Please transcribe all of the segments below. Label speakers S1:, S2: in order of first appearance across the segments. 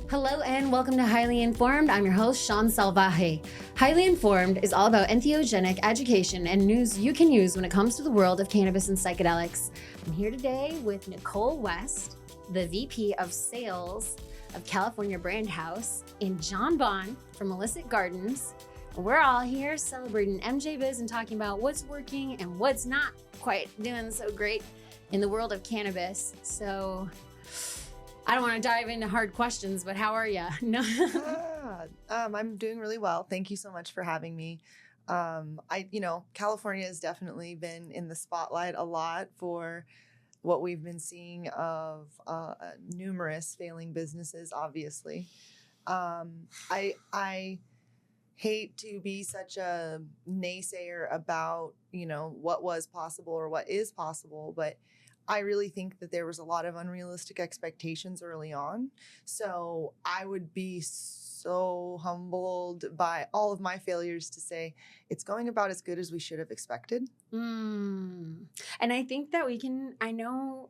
S1: Hello and welcome to Highly Informed. I'm your host, Shaun Salvaje. Highly Informed is all about entheogenic education and news you can use when it comes to the world of cannabis and psychedelics. I'm here today with Nichole West, the VP of Sales of California Brand House, and Jon Bond from Illicit Gardens. We're all here celebrating MJ Biz and talking about what's working and what's not quite doing so great in the world of cannabis. So I don't want to dive into hard questions, but how are you? No.
S2: I'm doing really well. Thank you so much for having me. California has definitely been in the spotlight a lot for what we've been seeing of numerous failing businesses, obviously. I hate to be such a naysayer about, what was possible or what is possible, but I really think that there was a lot of unrealistic expectations early on. So I would be so humbled by all of my failures to say it's going about as good as we should have expected.
S1: And I think that I know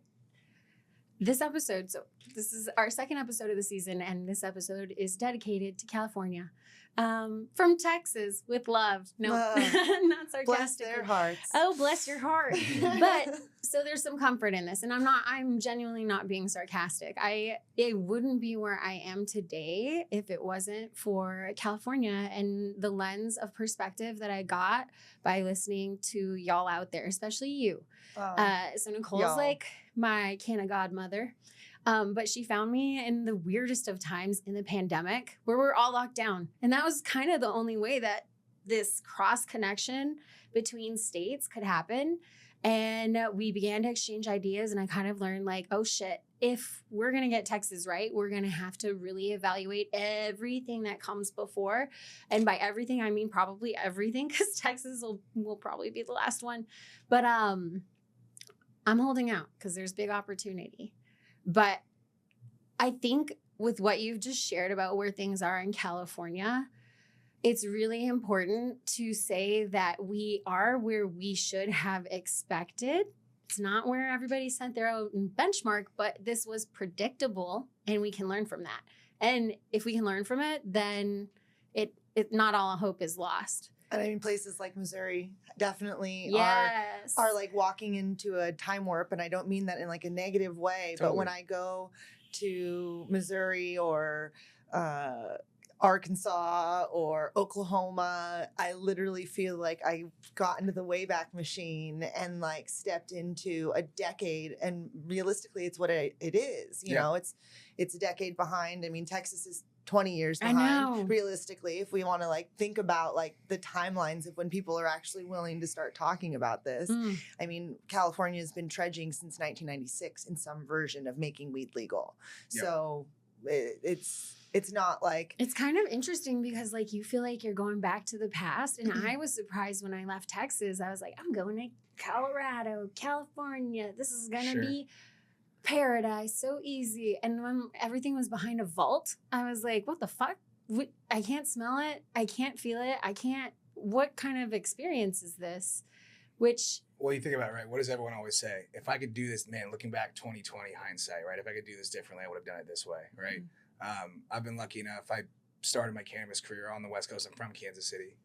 S1: this episode, so this is our second episode of the season, and this episode is dedicated to California. From Texas with love. No, not sarcastic.
S2: Bless their hearts.
S1: Oh, bless your heart. But so there's some comfort in this. And I'm genuinely not being sarcastic. It wouldn't be where I am today if it wasn't for California and the lens of perspective that I got by listening to y'all out there, especially you. So Nichole's
S2: y'all.
S1: like my canna godmother. But she found me in the weirdest of times in the pandemic where we're all locked down. And that was kind of the only way that this cross connection between states could happen. And we began to exchange ideas, and I kind of learned like, oh shit, if we're going to get Texas right, we're going to have to really evaluate everything that comes before. And by everything, I mean probably everything, because Texas will probably be the last one. But I'm holding out because there's big opportunity. But I think with what you've just shared about where things are in California, it's really important to say that we are where we should have expected. It's not where everybody set their own benchmark, but this was predictable and we can learn from that. And if we can learn from it, then it not all hope is lost.
S2: And I mean, places like Missouri definitely
S1: Yes.
S2: are like walking into a time warp. And I don't mean that in like a negative way,
S3: Totally.
S2: but when I go to Missouri or Arkansas or Oklahoma, I literally feel like I got into the Wayback Machine and like stepped into a decade. And realistically, it's what it is. You know, it's a decade behind. I mean, Texas is 20 years behind, realistically, if we want to like think about like the timelines of when people are actually willing to start talking about this. I mean, California has been trudging since 1996 in some version of making weed legal.
S3: Yep.
S2: So it's not like...
S1: It's kind of interesting because like you feel like you're going back to the past. And I was surprised when I left Texas. I was like, I'm going to Colorado, California. This is going to be paradise, so easy. And when everything was behind a vault, I was like, what the fuck? I can't smell it. I can't feel it. What kind of experience is this?
S3: Well, you think about it, right? What does everyone always say? If I could do this, man, looking back 2020 hindsight, right? If I could do this differently, I would have done it this way, right? I've been lucky enough. I started my cannabis career on the West Coast. I'm from Kansas City.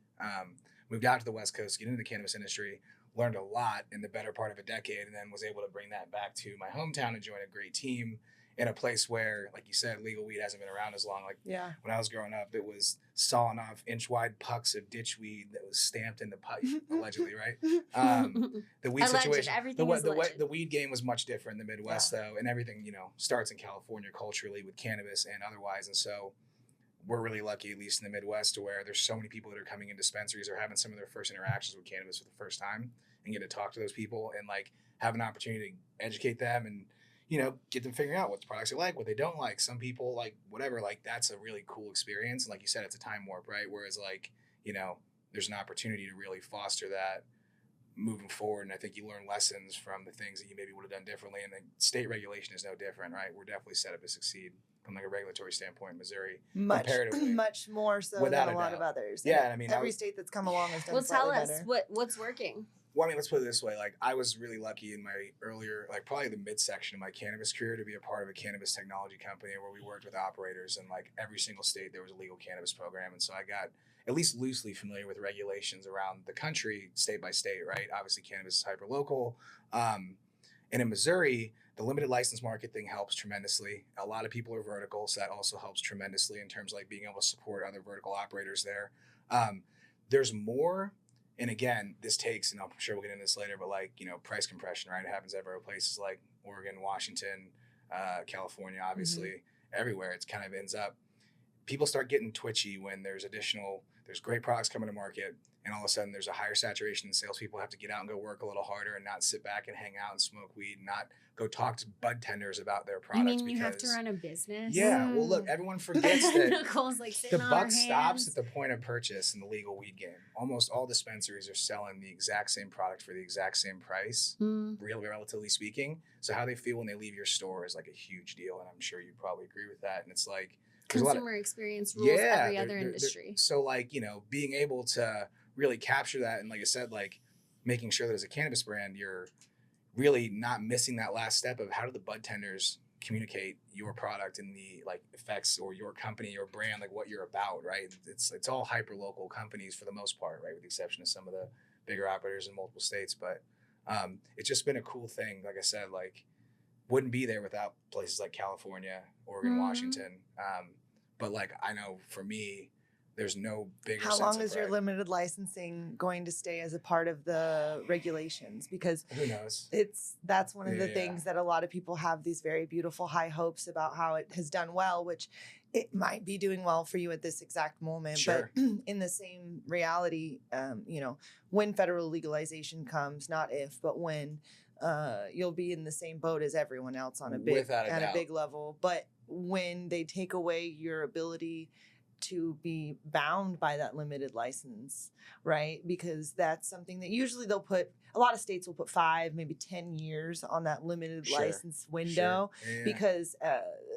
S3: Moved out to the West Coast, get into the cannabis industry, learned a lot in the better part of a decade, and then was able to bring that back to my hometown and join a great team in a place where, like you said, legal weed hasn't been around as long. Like when I was growing up, it was sawing off inch-wide pucks of ditch weed that was stamped in the pipe, allegedly, right? The weed situation, the weed game was much different in the Midwest, though, and everything, starts in California culturally with cannabis and otherwise, and so we're really lucky, at least in the Midwest, to where there's so many people that are coming in dispensaries or having some of their first interactions with cannabis for the first time and get to talk to those people and like have an opportunity to educate them and, get them figuring out what the products they like, what they don't like. Some people like whatever, like that's a really cool experience. And like you said, it's a time warp, right? Whereas like, there's an opportunity to really foster that moving forward. And I think you learn lessons from the things that you maybe would have done differently. And the state regulation is no different, right? We're definitely set up to succeed from like a regulatory standpoint in Missouri.
S2: Much more so than a lot of others.
S3: Yeah, I mean,
S2: every state that's come along has done
S1: tell us
S2: better.
S1: what's working.
S3: Well, I mean, let's put it this way. Like, I was really lucky in my earlier, like probably the midsection of my cannabis career to be a part of a cannabis technology company where we worked with operators in like every single state there was a legal cannabis program. And so I got at least loosely familiar with regulations around the country, state by state, right? Obviously, cannabis is hyper local. And in Missouri, the limited license market thing helps tremendously. A lot of people are vertical, so that also helps tremendously in terms of like being able to support other vertical operators there. There's more. And again, this takes, and I'm sure we'll get into this later, but like, you know, price compression, right? It happens everywhere, places like Oregon, Washington, California, obviously, everywhere. It's kind of ends up, people start getting twitchy when there's great products coming to market, and all of a sudden there's a higher saturation and salespeople have to get out and go work a little harder and not sit back and hang out and smoke weed, not go talk to bud tenders about their products.
S1: You mean you have to run a business?
S3: Yeah. Well, look, everyone forgets that
S1: Nicole's like
S3: the
S1: on
S3: buck
S1: her
S3: stops
S1: hands.
S3: at the point of purchase in the legal weed game. Almost all dispensaries are selling the exact same product for the exact same price, relatively speaking. So how they feel when they leave your store is like a huge deal, and I'm sure you probably agree with that. And it's like
S1: consumer experience rules every other industry.
S3: So like, you know, being able to really capture that, and like I said, like making sure that as a cannabis brand, you're really not missing that last step of how do the bud tenders communicate your product and the like effects or your company, your brand, like what you're about, right? It's all hyper local companies for the most part, right? With the exception of some of the bigger operators in multiple states. But it's just been a cool thing. Like I said, like wouldn't be there without places like California, Oregon, Washington. But like, I know for me, there's no bigger
S2: How
S3: sense
S2: long
S3: of
S2: is your
S3: pride.
S2: limited licensing going to stay as a part of the regulations? Because
S3: Who knows?
S2: that's one of the
S3: Yeah.
S2: things that a lot of people have these very beautiful high hopes about how it has done well, which it might be doing well for you at this exact moment.
S3: Sure.
S2: But in the same reality, you know, when federal legalization comes, not if, but when, you'll be in the same boat as everyone else on a big level. But when they take away your ability to be bound by that limited license, right? Because that's something that usually a lot of states will put 5, maybe 10 years on that limited license window because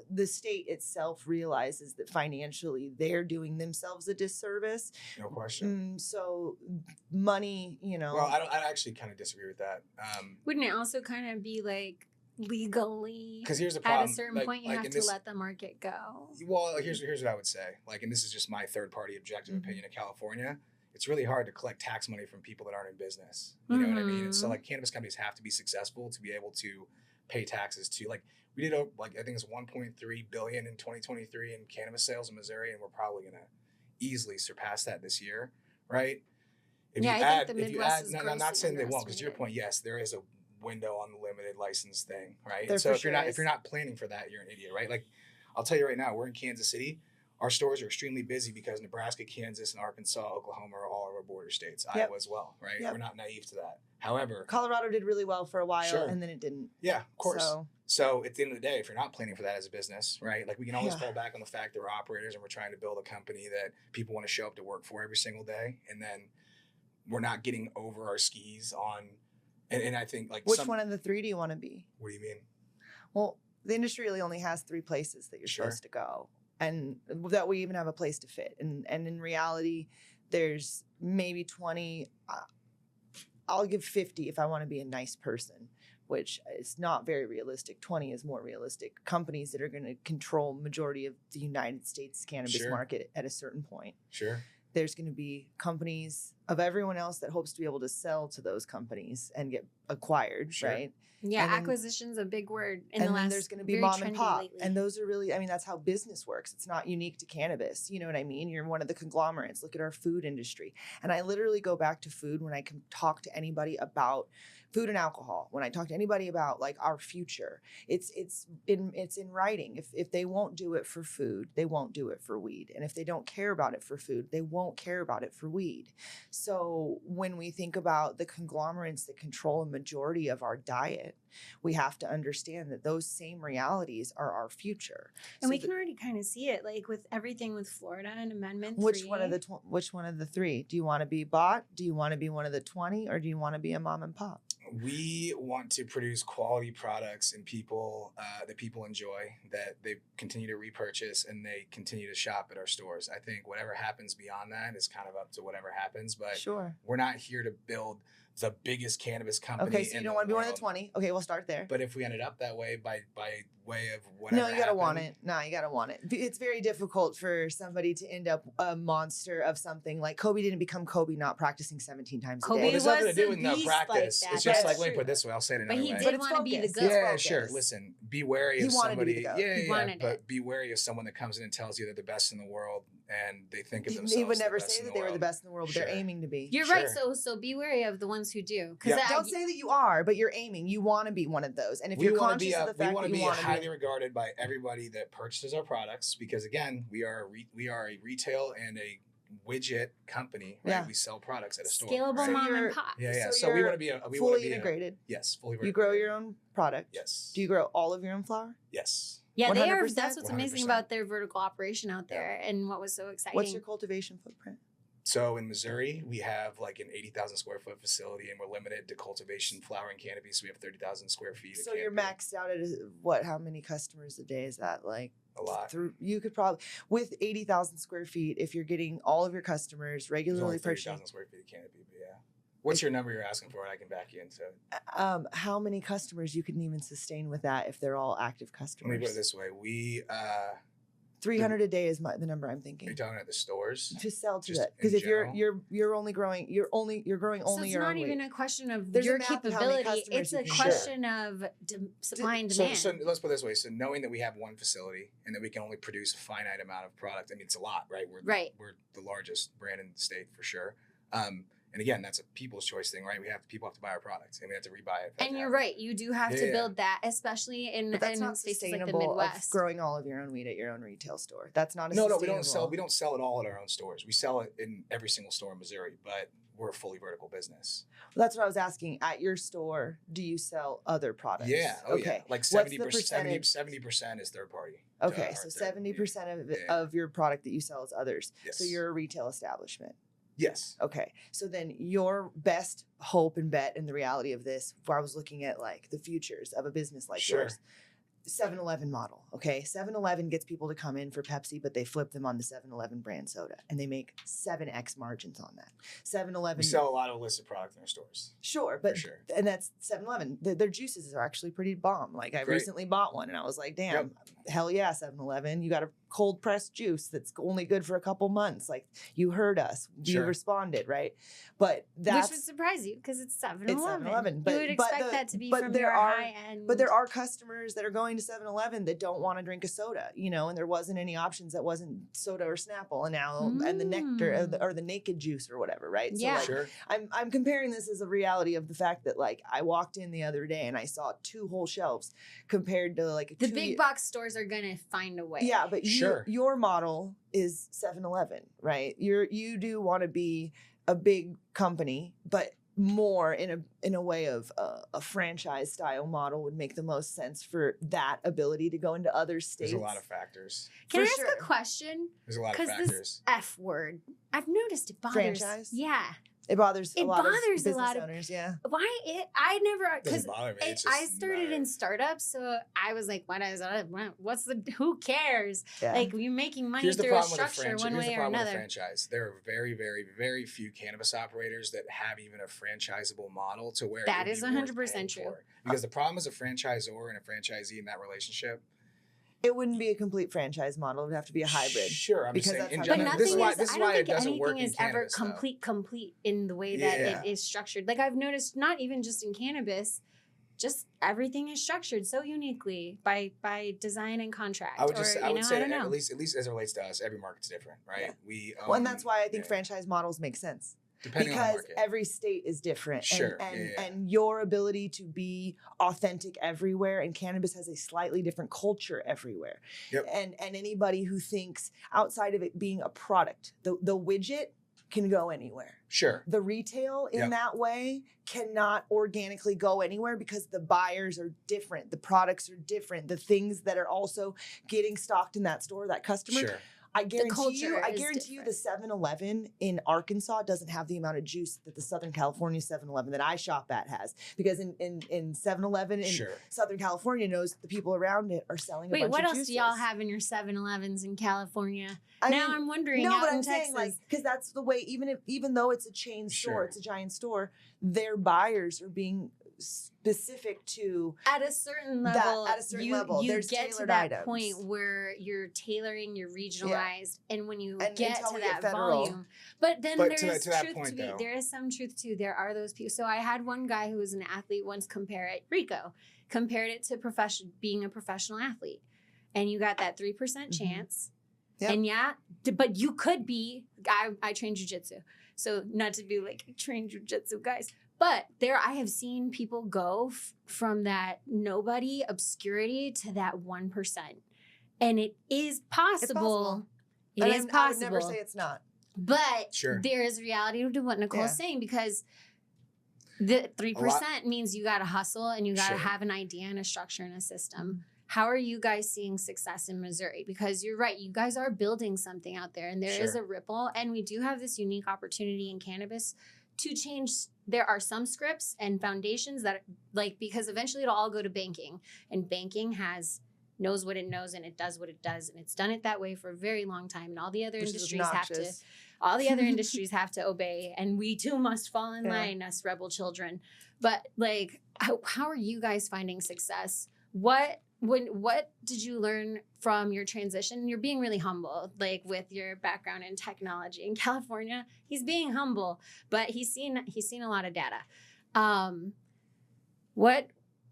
S2: the state itself realizes that financially they're doing themselves a disservice.
S3: No question.
S2: So money, you know.
S3: Well, I actually kind of disagree with that.
S1: Wouldn't it also kind of be like legally,
S3: because here's the problem,
S1: at a certain point you have to let the market go?
S3: Well, here's what I would say, like, and this is just my third party objective opinion of California. It's really hard to collect tax money from people that aren't in business. You know what I mean? And so like cannabis companies have to be successful to be able to pay taxes to, like, we did like, I think it's 1.3 billion in 2023 in cannabis sales in Missouri, and we're probably going to easily surpass that this year, right?
S1: I think the Midwest is
S3: no, I'm not saying they won't, because to your point, yes, there is a window on the limited license thing, right? And so if you're not planning for that, you're an idiot, right? Like, I'll tell you right now, we're in Kansas City. Our stores are extremely busy because Nebraska, Kansas, and Arkansas, Oklahoma are all of our border states. Iowa as well, right? We're not naive to that. However,
S2: Colorado did really well for a while, and then it didn't.
S3: Yeah, of course. So at the end of the day, if you're not planning for that as a business, right? Like, we can always fall back on the fact that we're operators and we're trying to build a company that people want to show up to work for every single day, and then we're not getting over our skis on. And I think, like,
S2: which one of the 3 do you want to be?
S3: What do you mean?
S2: Well, the industry really only has 3 places that you're supposed to go, and that we even have a place to fit. And in reality, there's maybe 20. I'll give 50 if I want to be a nice person, which is not very realistic. 20 is more realistic. Companies that are going to control majority of the United States cannabis market at a certain point. There's going to be companies of everyone else that hopes to be able to sell to those companies and get acquired, right?
S1: Yeah, acquisition's a big word.
S2: And then there's going to be mom and pop. Lately. And those are really, I mean, that's how business works. It's not unique to cannabis. You know what I mean? You're one of the conglomerates. Look at our food industry. And I literally go back to food when I can talk to anybody about food and alcohol. When I talk to anybody about like our future, it's in writing. If they won't do it for food, they won't do it for weed. And if they don't care about it for food, they won't care about it for weed. So when we think about the conglomerates that control a majority of our diet, we have to understand that those same realities are our future.
S1: And we can already kind of see it, like with everything with Florida and Amendment 3.
S2: Which one of the 3? Do you want to be bought? Do you want to be one of the 20? Or do you want to be a mom and pop?
S3: We want to produce quality products and people that people enjoy, that they continue to repurchase and they continue to shop at our stores. I think whatever happens beyond that is kind of up to whatever happens, but we're not here to build the biggest cannabis company.
S2: Okay, so you don't want to be one of the
S3: world.
S2: 20. Okay, we'll start there.
S3: But if we ended up that way by way of whatever
S2: No, you gotta want
S3: happened-
S2: it. No, you gotta want it. It's very difficult for somebody to end up a monster of something. Like Kobe didn't become Kobe not practicing 17 times a
S1: Kobe
S2: day.
S3: Well, there's nothing to
S1: was
S3: do
S1: a
S3: with no
S1: beast
S3: practice.
S1: like that.
S3: It's just
S2: That's
S3: like, let me
S2: true.
S3: put it this way. I'll say it
S1: But
S3: another
S1: he
S3: way.
S1: did
S2: But it's
S1: want to be the
S2: focused.
S1: goat.
S2: It's
S3: Yeah,
S2: focus.
S3: sure. Listen, be wary
S2: He
S3: of
S2: wanted to be
S3: somebody.
S2: the goat.
S3: Yeah,
S1: He
S3: yeah,
S1: wanted
S3: but
S1: it.
S3: be wary of someone that comes in and tells you they're the best in the world and they think of
S2: He
S3: themselves.
S2: would never
S3: the best
S2: say
S3: in
S2: that
S3: the
S2: they were the
S3: world.
S2: best in the world, but they're
S3: Sure.
S2: aiming to be.
S1: You're right.
S3: Sure.
S1: So be wary of the ones who do. Because
S3: Yeah.
S2: Don't say that you are, but you're aiming. You want to be one of those. And if
S3: We
S2: you're
S3: want to
S2: conscious
S3: be
S2: of the fact
S3: we want
S2: that
S3: to
S2: you
S3: be
S2: want to
S3: highly
S2: be,
S3: regarded by everybody that purchases our products because again, we are a retail and a widget company, right?
S2: Yeah.
S3: We sell products at a store.
S1: scalable
S3: right?
S1: mom
S2: you're-
S1: and pop.
S3: Yeah.
S2: So
S3: So we
S2: you're
S3: want to be a we want to
S2: fully
S3: be
S2: integrated.
S3: yes, fully.
S2: You grow
S3: vertically
S2: your own product.
S3: Yes.
S2: Do you grow all of your own flower?
S3: Yes.
S1: Yeah, they are.
S2: 100%?
S1: That's what's amazing
S3: 100%.
S1: about their vertical operation out there, and what was so exciting.
S2: What's your cultivation footprint?
S3: So in Missouri, we have like an 80,000 square foot facility, and we're limited to cultivation, flower, and cannabis. We have 30,000 square feet.
S2: So
S3: of
S2: you're
S3: canopy.
S2: maxed out at what? How many customers a day is that? Like
S3: A lot.
S2: You could probably with 80,000 square feet, if you're getting all of your customers
S3: There's
S2: regularly
S3: only
S2: purchasing.
S3: 30,000 square feet of canopy, but yeah. What's your number you're asking for? And I can back you into it.
S2: How many customers you can even sustain with that if they're all active
S3: Let me
S2: customers?
S3: put it this way:
S2: 300 a day is the number I'm
S3: are you
S2: thinking.
S3: talking at the stores?
S2: To sell to
S3: Just
S2: that, because
S3: in
S2: if you're
S3: general?
S2: you're only growing you're growing
S1: so
S2: only
S1: it's
S2: your
S1: not
S2: own
S1: even
S2: weight.
S1: a question of
S2: There's a
S1: your
S2: math of how many
S1: capability.
S2: customers
S1: It's
S2: you
S1: a
S2: can
S1: question of supply and demand.
S3: So let's put it this way: so knowing that we have one facility and that we can only produce a finite amount of product, I mean, it's a lot, right?
S1: Right.
S3: We're the largest brand in the state for sure. And again, that's a people's choice thing, right? People have to buy our products and we have to rebuy it.
S1: And you're right. You do have to
S3: Yeah.
S1: build that, especially in,
S2: But that's
S1: in
S2: not
S1: spaces like the
S2: sustainable of
S1: Midwest.
S2: growing all of your own weed at your own retail store. That's not a
S3: No, we
S2: sustainable-
S3: don't sell it all at our own stores. We sell it in every single store in Missouri, but we're a fully vertical business.
S2: Well, that's what I was asking. At your store, do you sell other products?
S3: Yeah. Oh
S2: okay.
S3: yeah. Like
S2: What's
S3: 70%,
S2: the percentage?
S3: 70% is third party.
S2: Okay,
S3: Our
S2: so
S3: third-
S2: 70% of it,
S3: yeah.
S2: of your product that you sell is others. So
S3: Yes.
S2: you're a retail establishment.
S3: Yes.
S2: Okay, so then your best hope and bet in the reality of this, where I was looking at like the futures of a business like
S3: Sure.
S2: yours, 7-Eleven model. Okay, 7-Eleven gets people to come in for Pepsi, but they flip them on the 7-Eleven brand soda, and they make 7x margins on that. 7-Eleven.
S3: We sell a lot of illicit product in our stores.
S2: Sure, but
S3: sure.
S2: and that's 7-Eleven. Their juices are actually pretty bomb. Like I
S3: Great.
S2: recently bought one, and I was like, "Damn, hell yeah, 7-Eleven! You got a cold pressed juice that's only good for a couple months. Like you heard us, you
S3: Sure.
S2: responded, right?" But that's
S1: Which would surprise you because it's 7-Eleven.
S2: It's 7-Eleven,
S1: You
S2: but-
S1: would
S2: but
S1: expect
S2: the-
S1: that to be
S2: but
S1: from
S2: there
S1: your
S2: are-
S1: high end.
S2: But there are customers that are going to 7-Eleven that don't want to drink a soda, and there wasn't any options that wasn't soda or Snapple, and now and the nectar or the naked juice or whatever, right?
S1: Yeah.
S2: So like,
S3: Sure.
S2: I'm comparing this as a reality of the fact that like I walked in the other day and I saw 2 whole shelves compared to like
S1: the big box stores are gonna find a way.
S2: Yeah, but
S3: Sure.
S2: your model is 7-Eleven, right? You do want to be a big company, but more in a way of a franchise style model would make the most sense for that ability to go into other states.
S3: There's a lot of factors.
S1: Can I
S2: For
S1: ask
S2: sure.
S1: a question?
S3: There's a lot of
S1: Because
S3: factors.
S1: this F word, I've noticed it bothers.
S2: Franchise?
S1: Yeah.
S2: It bothers a
S1: It
S2: lot
S1: bothers
S2: of
S1: a
S2: business
S1: lot of-
S2: owners, yeah.
S1: Why it? I never because
S3: Doesn't bother me. It's just
S1: I started in startups, so I was like, "What is that? What's the? Who cares?
S2: Yeah.
S1: Like you're making money
S3: Here's the
S1: through a
S3: problem with a
S1: structure
S3: franchise.
S1: one
S3: Here's
S1: way
S3: the
S1: or
S3: problem with a
S1: another."
S3: franchise. There are very, very, very few cannabis operators that have even a franchisable model to where
S1: That
S3: it would
S1: is
S3: be worth
S1: 100%
S3: paying
S1: true.
S3: for. Because the problem is a franchisor and a franchisee in that relationship.
S2: It wouldn't be a complete franchise model. It would have to be a hybrid.
S3: Sure, I'm
S2: Because
S3: saying
S2: that's
S3: in
S2: how
S1: But
S3: general.
S2: cannabis
S3: This is
S1: nothing
S3: why
S1: is.
S3: this is
S1: I
S3: why
S1: don't
S3: it
S1: think
S3: doesn't work
S1: anything
S3: in
S1: is ever
S3: cannabis. though.
S1: complete in the way that
S3: Yeah.
S1: it is structured. Like I've noticed, not even just in cannabis, just everything is structured so uniquely by design and contract.
S3: I would just,
S1: or,
S3: I
S1: you
S3: would
S1: know,
S3: say
S1: I don't know.
S3: at least as it relates to us, every market's different, right?
S2: Yeah.
S3: We
S2: Well, and that's why I think
S3: yeah.
S2: franchise models make sense.
S3: depending on the
S2: Because
S3: market.
S2: every state is different.
S3: Sure,
S2: And,
S3: yeah.
S2: and your ability to be authentic everywhere, and cannabis has a slightly different culture everywhere.
S3: Yep.
S2: And anybody who thinks outside of it being a product, the widget can go anywhere.
S3: Sure.
S2: The retail in
S3: Yep.
S2: that way cannot organically go anywhere because the buyers are different. The products are different. The things that are also getting stocked in that store, that customer,
S3: Sure.
S2: I guarantee you,
S1: culture is
S2: the 7-Eleven in Arkansas doesn't have the amount of juice that the Southern California 7-Eleven that I shop at has. Because in 7-Eleven in
S3: Sure.
S2: Southern California knows that the people around it are selling a bunch
S1: Wait,
S2: of
S1: what else
S2: juices.
S1: do y'all have in your 7-Elevens in California?
S2: I
S1: now
S2: mean,
S1: I'm wondering.
S2: No,
S1: out
S2: but
S1: in
S2: I'm saying
S1: Texas,
S2: because that's the way. Even though it's a chain store,
S3: Sure.
S2: it's a giant store. Their buyers are being specific to
S1: at a certain level, you
S2: there's
S1: get to
S2: tailored
S1: that
S2: items.
S1: point where you're tailoring, you're regionalized, and when you
S2: And
S1: get
S2: until
S1: to
S2: we
S1: that
S2: get federal.
S1: volume, but then
S3: But
S1: there
S3: to
S1: is
S3: that
S1: truth
S3: point,
S1: to be.
S3: though.
S1: There is some truth too. There are those people. So I had one guy who was an athlete once compare it, Rico, compared it to being a professional athlete, and you got that 3% chance.
S2: Yep.
S1: And but you could be. I train jujitsu, so not to be like train jujitsu guys. But I have seen people go from that nobody obscurity to that 1%, and it is possible. It is possible.
S2: I would never say it's not.
S1: But
S3: Sure.
S1: there is reality to what Nicole's saying, because the 3% means you got to hustle and you got to
S3: Sure.
S1: have an idea and a structure and a system. How are you guys seeing success in Missouri? Because you're right, you guys are building something out there, and there is
S3: Sure.
S1: a ripple, and we do have this unique opportunity in cannabis to change. There are some scripts and foundations that because eventually it'll all go to banking, and banking knows what it knows, and it does what it does, and it's done it that way for a very long time, and all the other industries have to obey, and we too must fall in line, us rebel children. But how are you guys finding success? What did you learn from your transition? You're being really humble, with your background in technology in California. He's being humble, but he's seen a lot of data. What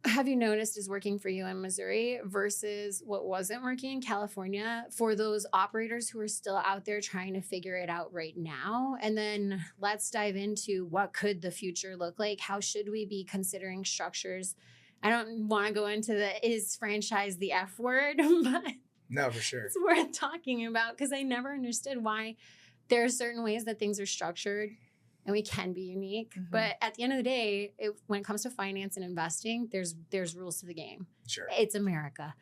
S1: have you noticed is working for you in Missouri versus what wasn't working in California for those operators who are still out there trying to figure it out right now? And then let's dive into what could the future look like? How should we be considering structures? I don't want to go into is franchise the F word, but
S3: No, for sure.
S1: it's worth talking about, because I never understood why there are certain ways that things are structured and we can be unique.
S2: Mhm.
S1: But at the end of the day, when it comes to finance and investing, there's rules to the game.
S3: Sure.
S1: It's America.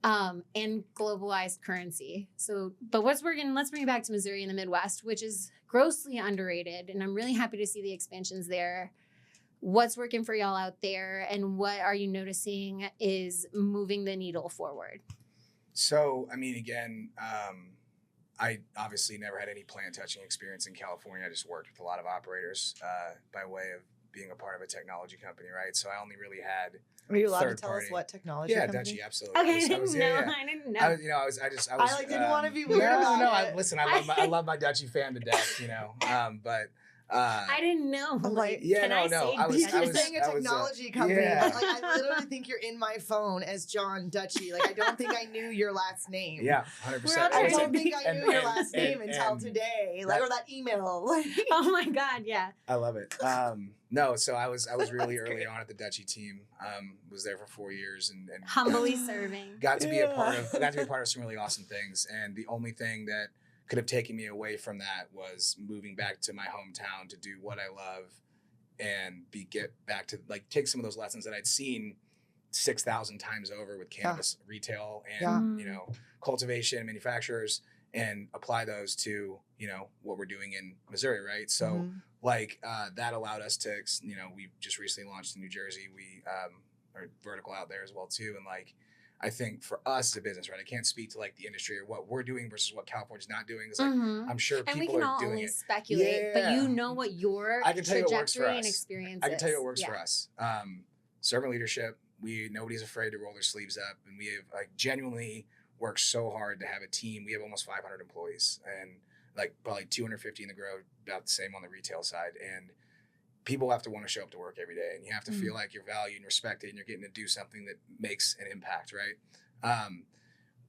S1: And globalized currency. So, but what's working? Let's bring it back to Missouri in the Midwest, which is grossly underrated. And I'm really happy to see the expansions there. What's working for y'all out there, and what are you noticing is moving the needle forward?
S3: So, I mean, again, I obviously never had any plant touching experience in California. I just worked with a lot of operators by way of being a part of a technology company, right? So I only really had
S2: Are you allowed to
S3: third
S2: tell
S3: party.
S2: us what technology?
S3: Yeah,
S2: company?
S3: Dutchie, absolutely.
S1: Okay,
S3: I didn't
S1: know.
S3: I was, I was.
S2: I didn't want to be weird about it.
S3: Listen, I love my Dutchie fan to death, but.
S1: I didn't know.
S2: I'm like,
S3: Yeah,
S1: can
S3: no,
S1: I
S3: no,
S1: say
S3: I was-
S2: You
S1: Dutchie?
S2: keep saying a technology company,
S3: yeah.
S2: but I literally think you're in my phone as Jon Dutchie. I don't think I knew your last name.
S3: Yeah, 100%.
S1: We're all
S2: I
S1: trying
S2: don't
S1: to
S2: think I knew your last name until
S3: and
S2: today,
S3: that-
S2: or that email.
S1: Oh my God, yeah.
S3: I love it. No, so I was really
S2: That's
S3: early
S2: great.
S3: on at the Dutchie team. Was there for 4 years and
S1: Humbly serving.
S3: got to be a part of some really awesome things. And the only thing that could have taken me away from that was moving back to my hometown to do what I love and get back to take some of those lessons that I'd seen 6,000 times over with cannabis retail and cultivation and manufacturers, and apply those to what we're doing in Missouri, right? So that allowed us to we just recently launched in New Jersey. We are vertical out there as well too, and I think for us as a business, right, I can't speak to the industry or what we're doing versus what California's not doing. It's I'm sure
S1: And we
S3: people
S1: can
S3: are
S1: all
S3: doing
S1: only
S3: it.
S1: speculate, but
S3: Yeah.
S1: you know what your
S3: I can tell you what works for
S1: trajectory and
S3: us.
S1: experience
S3: I can tell you what
S1: is.
S3: works for us. Servant leadership. Nobody's afraid to roll their sleeves up, and we have genuinely worked so hard to have a team. We have almost 500 employees, and probably 250 in the grow, about the same on the retail side. And people have to want to show up to work every day, and you have to feel like you're valued and respected, and you're getting to do something that makes an impact, right?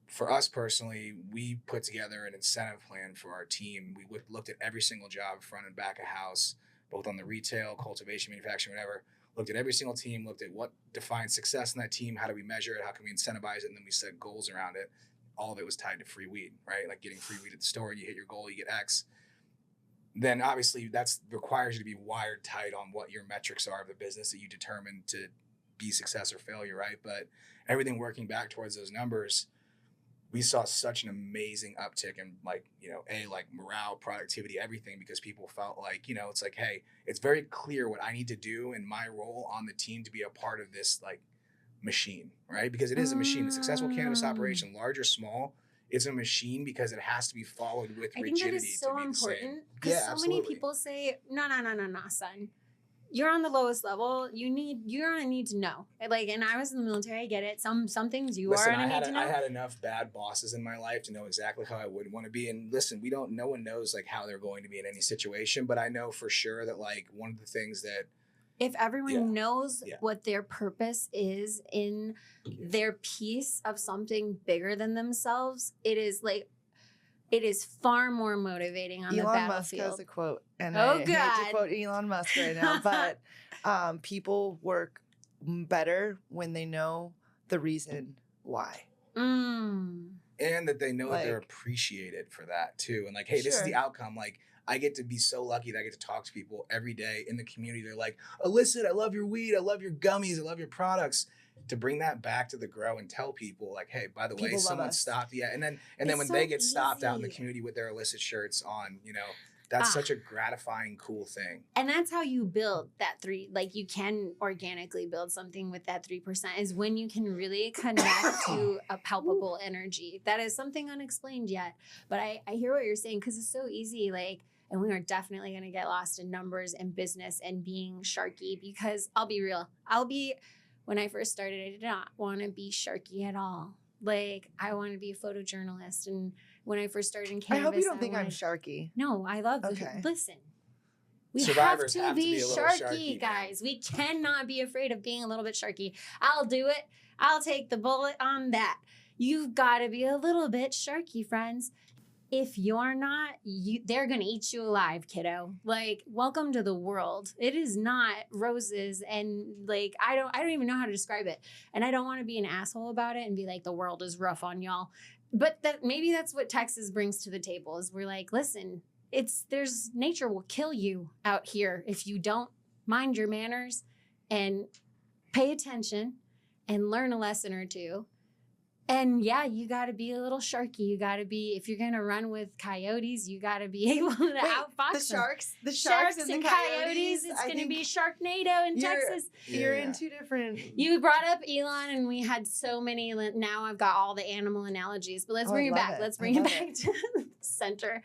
S3: For us personally, we put together an incentive plan for our team. We looked at every single job, front and back of house, both on the retail, cultivation, manufacturing, whatever. Looked at every single team, looked at what defines success in that team, how do we measure it, how can we incentivize it, and then we set goals around it. All of it was tied to free weed, right? Like getting free weed at the store, you hit your goal, you get X. Then obviously that requires you to be wired tight on what your metrics are of the business that you determine to be success or failure, right? But everything working back towards those numbers, we saw such an amazing uptick in like, you know, like morale, productivity, everything, because people felt like, you know, it's like, hey, it's very clear what I need to do in my role on the team to be a part of this like machine, right? Because it is a machine. The successful cannabis operation, large or small, it's a machine because it has to be followed with rigidity.
S1: I think that is so
S3: to be
S1: important because
S3: yeah,
S1: so
S3: absolutely.
S1: many people say, no, son. You're on the lowest level. You're gonna need to know. Like, and I was in the military. I get it. Some things you are gonna need to know.
S3: I had enough bad bosses in my life to know exactly how I would want to be. And listen, no one knows like how they're going to be in any situation. But I know for sure that like one of the things that
S1: if everyone knows what their purpose is in their piece of something bigger than themselves, it is far more motivating on the battlefield. Elon Musk has
S2: a quote, and I hate to quote Elon Musk right now, but people work better when they know the reason why.
S1: And
S3: that they know that they're appreciated for that too. And like, hey, this is the outcome. Like, I get to be so lucky that I get to talk to people every day in the community. They're like, Illicit, I love your weed. I love your gummies. I love your products. To bring that back to the grow and tell people like, hey, by the way, someone stopped. Yeah. And then when they get stopped out in the community with their Illicit shirts on, you know, that's such a gratifying, cool thing.
S1: And that's how you build that like you can organically build something with that 3% is when you can really connect to a palpable energy. That is something unexplained yet. But I hear what you're saying because it's so easy. Like, and we are definitely going to get lost in numbers and business and being sharky because I'll be real. When I first started, I did not want to be sharky at all. Like, I wanted to be a photojournalist. And when I first started in cannabis,
S2: I hope you don't think I'm sharky.
S1: No, I love it. Listen, we
S3: Survivors
S1: have to be sharky, guys. We cannot be afraid of being a little bit sharky. I'll do it. I'll take the bullet on that. You've got to be a little bit sharky, friends. If you're not, they're going to eat you alive, kiddo. Like, welcome to the world. It is not roses and like, I don't even know how to describe it. And I don't want to be an asshole about it and be like, the world is rough on y'all. But maybe that's what Texas brings to the table is we're like, listen, there's nature will kill you out here if you don't mind your manners and pay attention and learn a lesson or two. And yeah, you got to be a little sharky. You got to be, if you're going to run with coyotes, you got to be able to outfox them.
S2: The sharks and the coyotes.
S1: It's going to be Sharknado in Texas.
S2: You're in two different.
S1: You brought up Elon and we had so many. Now I've got all the animal analogies, but let's bring it back. Let's bring it back to the center.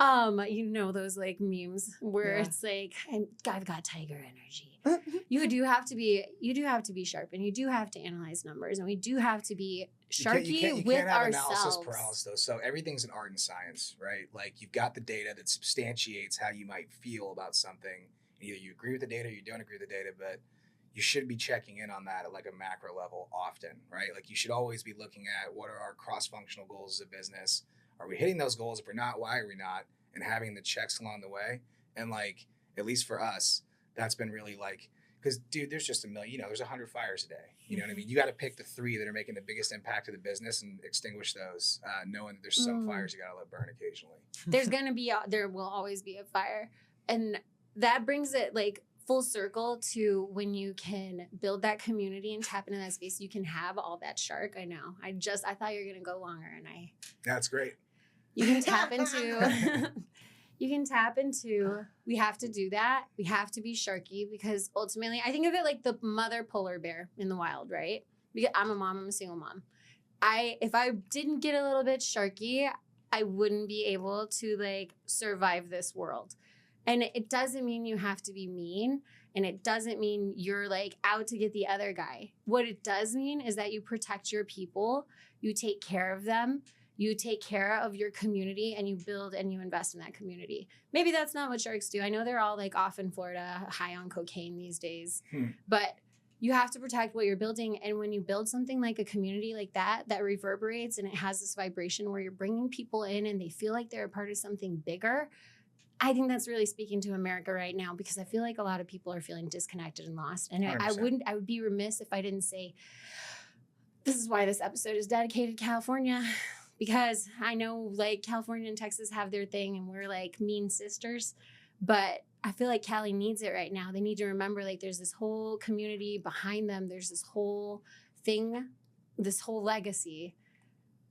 S1: You know, those like memes where it's like, I've got tiger energy. You do have to be sharp and you do have to analyze numbers and we do have to be sharky with ourselves.
S3: Analysis paralysis though. So everything's an art and science, right? Like you've got the data that substantiates how you might feel about something. Either you agree with the data or you don't agree with the data, but you should be checking in on that at like a macro level often, right? Like you should always be looking at what are our cross-functional goals as a business? Are we hitting those goals? If we're not, why are we not? And having the checks along the way. And like, at least for us, that's been really like, because dude, there's just a million, there's 100 fires a day. You know what I mean? You got to pick the 3 that are making the biggest impact to the business and extinguish those, knowing that there's some fires you got to let burn occasionally.
S1: There will always be a fire. And that brings it like full circle to when you can build that community and tap into that space, you can have all that shark. I know. I thought you were going to go longer and
S3: That's great.
S1: You can tap into, we have to do that. We have to be sharky because ultimately I think of it like the mother polar bear in the wild, right? Because I'm a mom, I'm a single mom. If I didn't get a little bit sharky, I wouldn't be able to like survive this world. And it doesn't mean you have to be mean. And it doesn't mean you're like out to get the other guy. What it does mean is that you protect your people, you take care of them, you take care of your community and you build and you invest in that community. Maybe that's not what sharks do. I know they're all like off in Florida, high on cocaine these days, but you have to protect what you're building. And when you build something like a community like that reverberates and it has this vibration where you're bringing people in and they feel like they're a part of something bigger. I think that's really speaking to America right now because I feel like a lot of people are feeling disconnected and lost. And I would be remiss if I didn't say, this is why this episode is dedicated to California. Because I know like California and Texas have their thing and we're like mean sisters, but I feel like Cali needs it right now. They need to remember like there's this whole community behind them. There's this whole thing, this whole legacy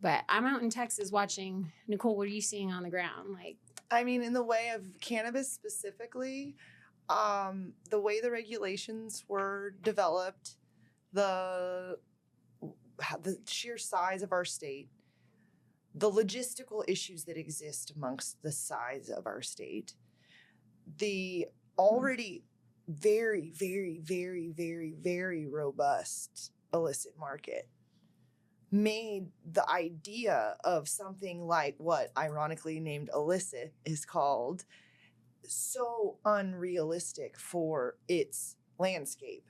S1: But I'm out in Texas watching. Nichole, what are you seeing on the ground? Like,
S2: I mean, in the way of cannabis specifically, the way the regulations were developed, the sheer size of our state, the logistical issues that exist amongst the size of our state, the already very, very, very, very, very robust illicit market made the idea of something like what ironically named illicit is called so unrealistic for its landscape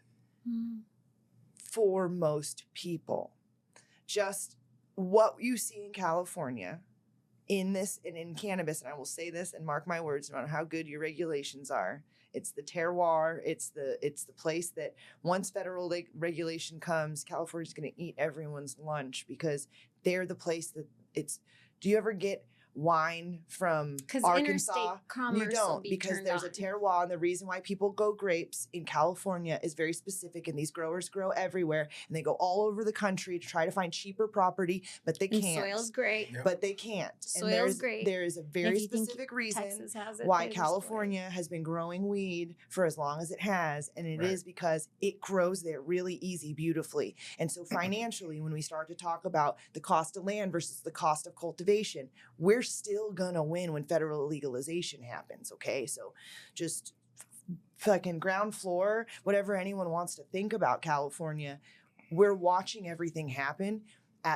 S2: for most people. Just what you see in California in this and in cannabis, and I will say this and mark my words, no matter how good your regulations are, it's the terroir, it's the place that once federal regulation comes, California's going to eat everyone's lunch because they're the place that it's. Do you ever get wine from Arkansas? You don't, because there's a terroir, and the reason why people go grapes in California is very specific, and these growers grow everywhere, and they go all over the country to try to find cheaper property, but they can't.
S1: Soil's great.
S2: But they can't.
S1: Soil's great.
S2: There is a very specific reason why California has been growing weed for as long as it has, and it is because it grows there really easy, beautifully. And so financially, when we start to talk about the cost of land versus the cost of cultivation, we're still gonna win when federal legalization happens, okay? So just fucking ground floor, whatever anyone wants to think about California, we're watching everything happen.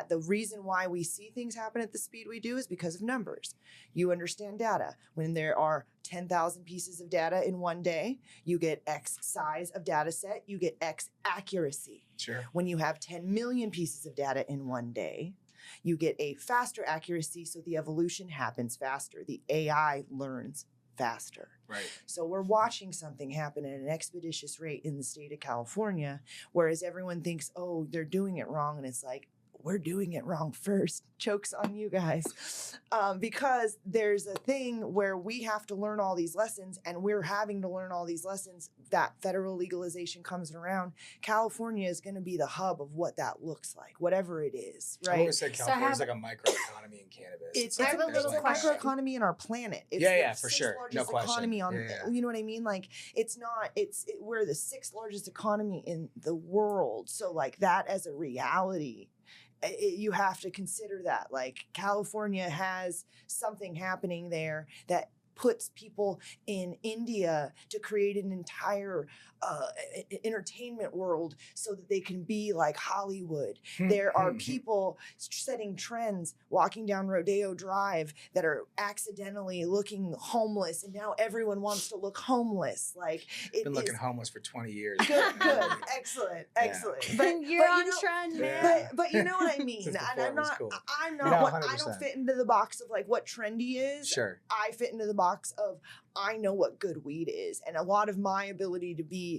S2: The reason why we see things happen at the speed we do is because of numbers. You understand data. When there are 10,000 pieces of data in one day, you get X size of data set, you get X accuracy.
S3: Sure.
S2: When you have 10 million pieces of data in one day, you get a faster accuracy, so the evolution happens faster. The AI learns faster.
S3: Right.
S2: So we're watching something happen at an expeditious rate in the state of California, whereas everyone thinks, oh, they're doing it wrong. And it's like, we're doing it wrong first. Joke's on you guys. Because there's a thing where we have to learn all these lessons, and we're having to learn all these lessons. That federal legalization comes around. California is going to be the hub of what that looks like, whatever it is, right?
S3: I always said California is like a microeconomy in cannabis.
S2: It's
S1: I have a little question.
S2: microeconomy in our planet. It's
S3: yeah,
S2: the
S3: for
S2: sixth
S3: sure.
S2: largest
S3: No question.
S2: economy on, you know what I mean? Like, it's not, we're the sixth largest economy in the world. So like that as a reality, you have to consider that. Like, California has something happening there that puts people in India to create an entire entertainment world so that they can be like Hollywood. There are people setting trends walking down Rodeo Drive that are accidentally looking homeless, and now everyone wants to look homeless. Like,
S3: been looking homeless for 20 years.
S2: Good, excellent.
S1: But you're on trend, man.
S2: But you know what I mean. And I'm not.
S3: Cool.
S2: I'm not.
S3: No,
S2: I don't fit into the box of like what trendy is.
S3: Sure.
S2: I fit into the box of I know what good weed is, and a lot of my ability to be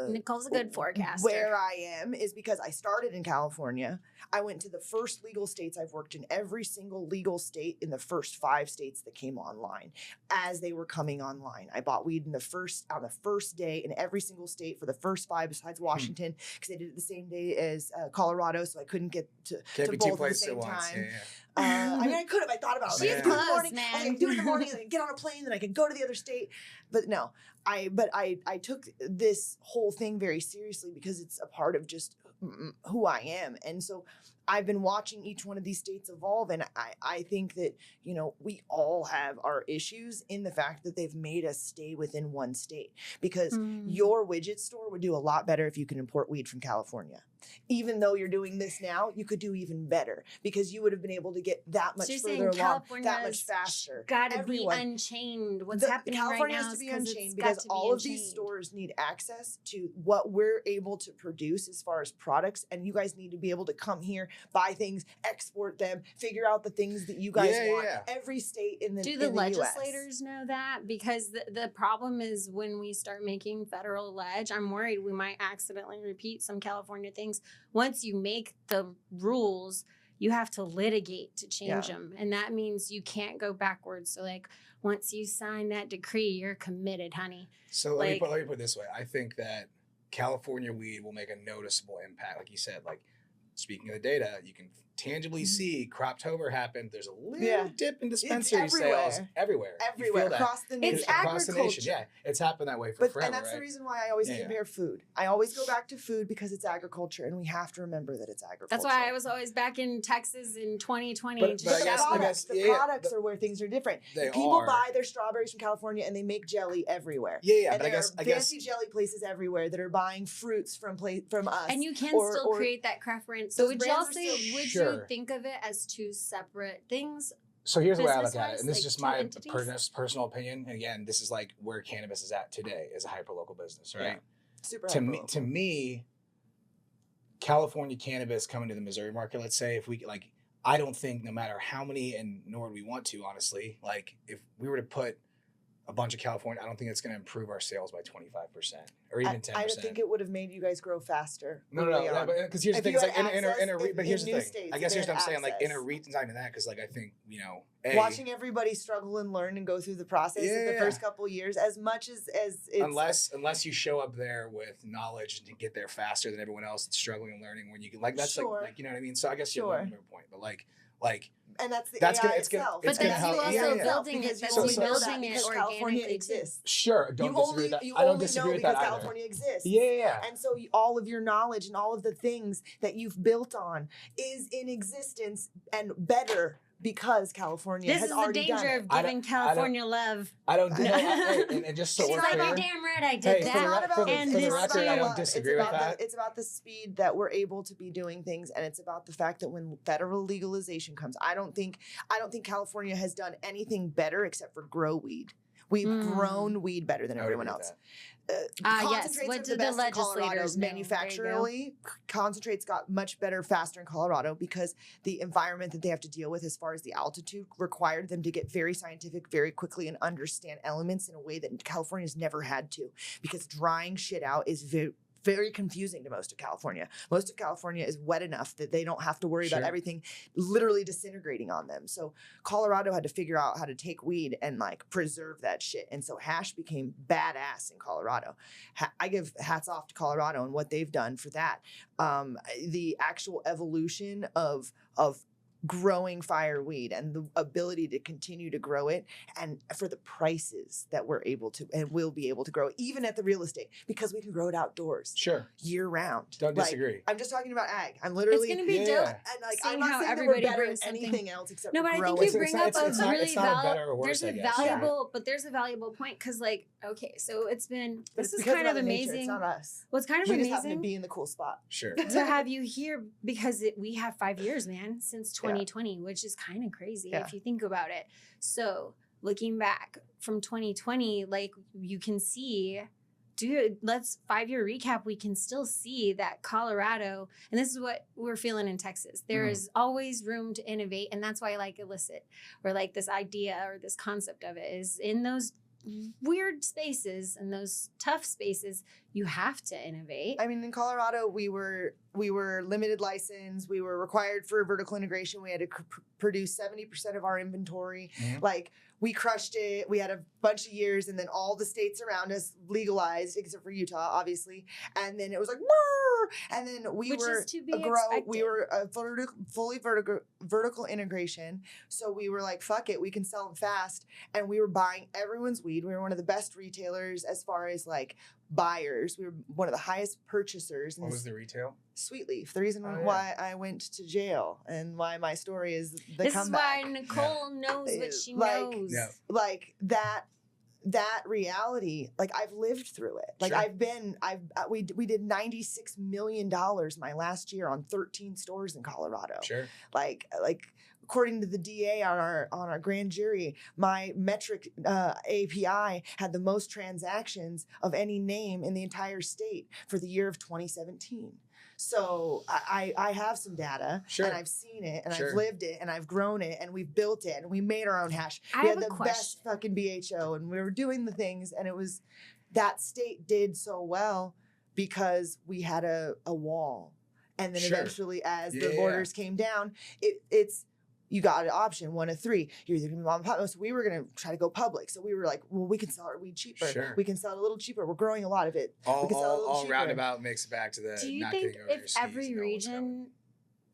S1: Nichole's a good forecaster.
S2: Where I am is because I started in California. I went to the first legal states. I've worked in every single legal state in the first 5 states that came online as they were coming online. I bought weed on the first day in every single state for the first 5 besides Washington, because they did it the same day as Colorado, so I couldn't get to both at the same time. I mean, I could have. I thought about it.
S1: She's close, man.
S2: I could do it in the morning, and then get on a plane, then I could go to the other state. But no, I took this whole thing very seriously because it's a part of just who I am. And so I've been watching each one of these states evolve, and I think that, you know, we all have our issues in the fact that they've made us stay within one state, because your widget store would do a lot better if you could import weed from California. Even though you're doing this now, you could do even better because you would have been able to get that much further along, that much faster.
S1: Got to be unchained. What's happening
S2: California
S1: right now
S2: has to be unchained because all of these stores need access to what we're able to produce as far as products, and you guys need to be able to come here, buy things, export them, figure out the things that you guys want. Yeah. Every state in the
S1: Do the legislators know that? Because the problem is when we start making federal ledge, I'm worried we might accidentally repeat some California things. Once you make the rules, you have to litigate to change them. And that means you can't go backwards. So like once you sign that decree, you're committed, honey.
S3: So let me put it this way. I think that California weed will make a noticeable impact. Like you said, like speaking of the data, you can tangibly see Croptober happen. There's a little
S2: Yeah.
S3: dip in dispensary sales everywhere. You feel that.
S2: Across the nation.
S1: It's
S3: across the nation.
S1: agriculture.
S3: Yeah, it's happened that way for
S2: But
S3: forever.
S2: and that's
S3: right?
S2: the reason why I always compare food. I always go back to food because it's agriculture, and we have to remember that it's agriculture.
S1: That's why I was always back in Texas in 2020.
S3: But
S1: just
S3: I guess-
S2: the products are where things are different.
S3: They
S2: People
S3: are.
S2: buy their strawberries from California, and they make jelly everywhere.
S3: Yeah,
S2: And
S3: but I
S2: there
S3: guess
S2: are fancy jelly places everywhere that are buying fruits from us.
S1: And you can still create that craft brand. So
S2: those
S1: would y'all
S2: brands are
S1: say,
S2: still-
S1: would
S3: Sure.
S1: you think of it as two separate things?
S3: So here's the way I look at
S1: Business-wise,
S3: it, and this is
S1: like
S3: just
S1: two
S3: my
S1: entities?
S3: personal opinion. And again, this is like where cannabis is at today as a hyper-local business, right?
S2: Yeah. Super
S3: To
S2: hyper-local.
S3: me, California cannabis coming to the Missouri market, let's say, if we like, I don't think no matter how many, and nor do we want to, honestly, like if we were to put a bunch of California, I don't think it's going to improve our sales by 25% or even 10%.
S2: I don't think it would have made you guys grow faster.
S3: No,
S2: early on.
S3: because here's the
S2: If
S3: thing.
S2: you
S3: It's like
S2: had
S3: in a
S2: access
S3: but here's
S2: in
S3: the
S2: new
S3: thing.
S2: states,
S3: I guess
S2: if
S3: here's
S2: you
S3: what I'm
S2: had
S3: saying. Like in a
S2: access.
S3: region, not even that, because like I think
S2: Watching everybody struggle and learn and go through the process in the first couple of years, as much as it's
S3: unless you show up there with knowledge and get there faster than everyone else that's struggling and learning when you can, like that's like you know what I mean. So I guess you have a point, but like.
S2: And that's the
S3: that's
S2: AI
S3: gonna,
S2: itself.
S3: It's gonna help.
S1: you also building it. That's you building it
S2: California
S1: organically
S2: exists.
S3: Sure, don't disagree with that. I don't disagree with that either.
S2: California exists.
S3: Yeah.
S2: And so all of your knowledge and all of the things that you've built on is in existence and better because California has already done it.
S1: This is the danger of giving California love.
S3: I don't do and just so
S1: She's
S3: we're
S1: like,
S3: clear.
S1: you're damn right I did that.
S3: For the
S1: this
S3: record, I don't disagree with that.
S2: It's about the speed that we're able to be doing things, and it's about the fact that when federal legalization comes, I don't think California has done anything better except for grow weed. We've grown weed better than everyone else.
S1: Yes. What did the legislators
S2: manufacturally? Concentrates got much better faster in Colorado because the environment that they have to deal with as far as the altitude required them to get very scientific very quickly and understand elements in a way that California's never had to, because drying shit out is very confusing to most of California. Most of California is wet enough that they don't have to worry about everything literally disintegrating on them. So Colorado had to figure out how to take weed and like preserve that shit. And so hash became badass in Colorado. I give hats off to Colorado and what they've done for that. The actual evolution of growing fireweed and the ability to continue to grow it, and for the prices that we're able to and will be able to grow, even at the real estate, because we can grow it outdoors year round.
S3: Don't disagree.
S2: I'm just talking about ag. I'm literally
S1: it's gonna be dope.
S2: And like
S1: Seeing
S2: I'm not
S1: how
S2: saying that
S1: everybody
S2: we're better
S1: brings
S2: at anything else except
S1: no, but I
S2: growing.
S1: think you bring up a really
S3: it's not better or worse,
S1: there's a valuable point, because like, okay, so this is kind of amazing.
S2: It's not us.
S1: What's kind of
S2: we just happen to
S1: amazing
S2: be in the cool spot.
S1: to have you here, because we have 5 years, man, since 2020, which is kind of crazy if you think about it. So looking back from 2020, like you can see, dude, let's 5-year recap. We can still see that Colorado, and this is what we're feeling in Texas. There is always room to innovate. And that's why I like Illicit, or like this idea or this concept of it is in those weird spaces and those tough spaces, you have to innovate.
S2: I mean, in Colorado, we were limited license. We were required for vertical integration. We had to produce 70% of our inventory. Like, we crushed it. We had a bunch of years, and then all the states around us legalized, except for Utah, obviously. And then it was like, Wurr! And then we were a fully vertical integration. So we were like, fuck it, we can sell them fast. And we were buying everyone's weed. We were one of the best retailers as far as like buyers. We were one of the highest purchasers.
S3: What was the retail?
S2: Sweet Leaf. The reason why I went to jail and why my story is the
S1: this
S2: comeback.
S1: Is why Nichole knows what she knows.
S3: Yeah.
S2: Like that reality, like I've lived through it. Like we did $96 million my last year on 13 stores in Colorado. Like according to the DA on our grand jury, my metric API had the most transactions of any name in the entire state for the year of 2017. So I have some data, and I've seen it, and I've lived it, and I've grown it, and we've built it, and we made our own hash. We had the best fucking BHO, and we were doing the things, and it was, that state did so well because we had a wall. And then eventually, as the borders came down, it's you got an option, one of three. You're either going to be mom and pop. So we were going to try to go public. So we were like, well, we can sell our weed cheaper. We can sell it a little cheaper. We're growing a lot of it.
S3: All roundabout makes it back to the.
S1: Do you think if every region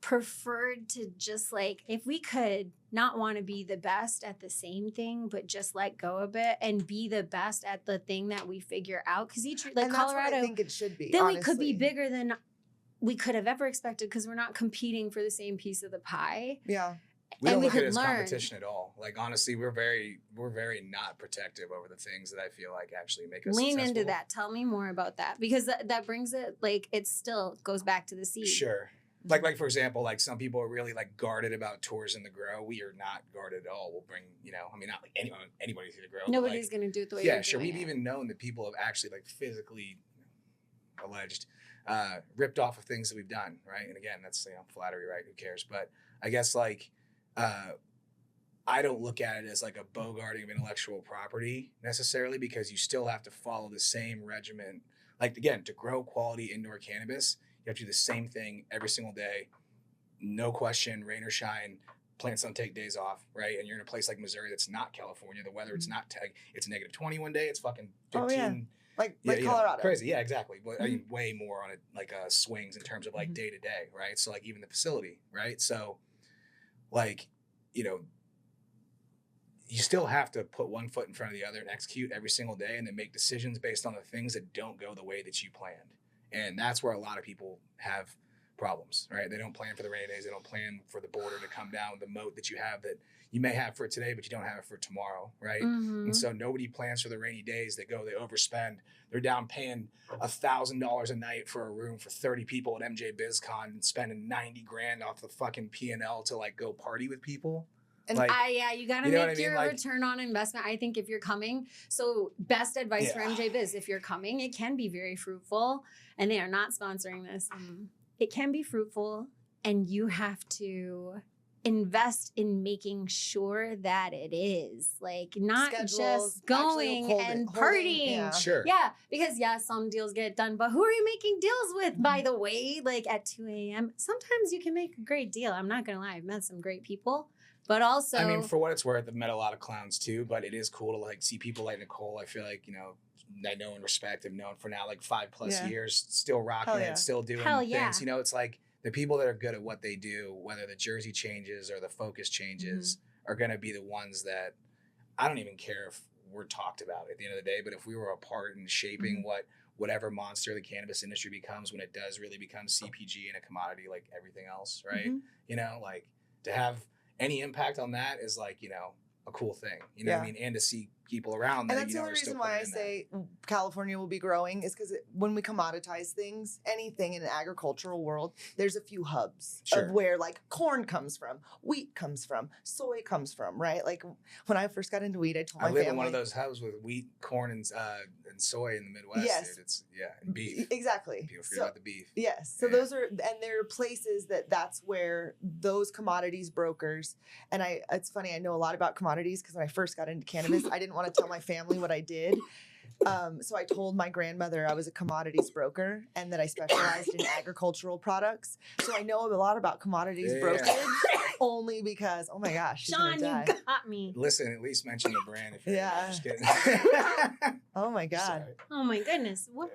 S1: preferred to just like, if we could not want to be the best at the same thing, but just let go a bit and be the best at the thing that we figure out. Because each, like
S2: and
S1: Colorado,
S2: that's what I think it should be.
S1: then
S2: honestly.
S1: we could be bigger than we could have ever expected because we're not competing for the same piece of the pie.
S2: Yeah.
S3: We
S1: And
S3: don't
S1: we
S3: look at
S1: could
S3: it as
S1: learn.
S3: competition at all. Like honestly, we're very not protective over the things that I feel like actually make us
S1: Lean
S3: successful.
S1: into that. Tell me more about that, because that brings it, like, it still goes back to the seed.
S3: Sure. Like for example, like some people are really like guarded about tours in the grow. We are not guarded at all. We'll bring, I mean, not like anybody's gonna grow.
S1: Nobody's
S3: like,
S1: gonna do it the way
S3: yeah,
S1: you're
S3: sure.
S1: doing
S3: We've
S1: it.
S3: even known that people have actually like physically alleged ripped off of things that we've done, right? And again, that's flattery, right? Who cares? But I guess like I don't look at it as like a bogarting of intellectual property necessarily, because you still have to follow the same regimen. Like again, to grow quality indoor cannabis, you have to do the same thing every single day, no question, rain or shine. Plants don't take days off, right? And you're in a place like Missouri that's not California. The weather, it's not it's negative 20 one day. It's fucking 15.
S2: Oh, yeah. Like Colorado.
S3: Crazy. Yeah, exactly. But I mean, way more on it, like swings in terms of like day to day, right? So like even the facility, right? So like, you still have to put one foot in front of the other and execute every single day, and then make decisions based on the things that don't go the way that you planned. And that's where a lot of people have problems, right? They don't plan for the rainy days. They don't plan for the border to come down, the moat that you have that you may have for today, but you don't have it for tomorrow, right? And so nobody plans for the rainy days. They overspend. They're down paying $1,000 a night for a room for 30 people at MJ BizCon and spending 90 grand off the fucking P&L to like go party with people.
S2: And
S3: like,
S1: you gotta
S3: you know what
S1: make
S3: I mean?
S1: your
S3: Like-
S1: return on investment. I think if you're coming, so best advice for
S3: Yeah.
S1: MJ Biz, if you're coming, it can be very fruitful, and they are not sponsoring this. It can be fruitful, and you have to invest in making sure that it is, like, not
S2: Schedules,
S1: just going
S2: actually
S1: and
S2: holding,
S1: partying.
S2: yeah.
S3: Sure.
S1: Yeah, because some deals get done, but who are you making deals with, by the way? Like at 2 a.m. Sometimes you can make a great deal. I'm not gonna lie, I've met some great people, but also,
S3: I mean, for what it's worth, I've met a lot of clowns too, but it is cool to like see people like Nichole. I feel like, I know and respect, have known for now like 5+ years, still rocking
S2: Hell yeah.
S3: it, still doing
S1: Hell
S3: things.
S1: yeah.
S3: It's like the people that are good at what they do, whether the jersey changes or the focus changes, are going to be the ones that I don't even care if we're talked about at the end of the day, but if we were a part in shaping whatever monster the cannabis industry becomes when it does really become CPG and a commodity like everything else, right? Like to have any impact on that is like, a cool thing, what I mean? And to see people around that,
S2: And that's the only reason why I say California will be growing is because when we commoditize things, anything in the agricultural world, there's a few hubs of where like corn comes from, wheat comes from, soy comes from, right? Like when I first got into weed, I told my family.
S3: I live in one of those hubs with wheat, corn, and soy in the Midwest.
S2: Yes.
S3: Dude. And beef.
S2: Exactly.
S3: People forget about the beef.
S2: Yes. So those are, and there are places that's where those commodities brokers, and it's funny, I know a lot about commodities because when I first got into cannabis, I didn't want to tell my family what I did. So I told my grandmother I was a commodities broker and that I specialized in agricultural products. So I know a lot about commodities brokerage only because, oh my gosh, she's
S1: Shaun,
S2: gonna die.
S1: you got me.
S3: Listen, at least mention the brand if you're just kidding.
S2: Oh my God.
S3: Sorry.
S1: Oh my goodness. Wow.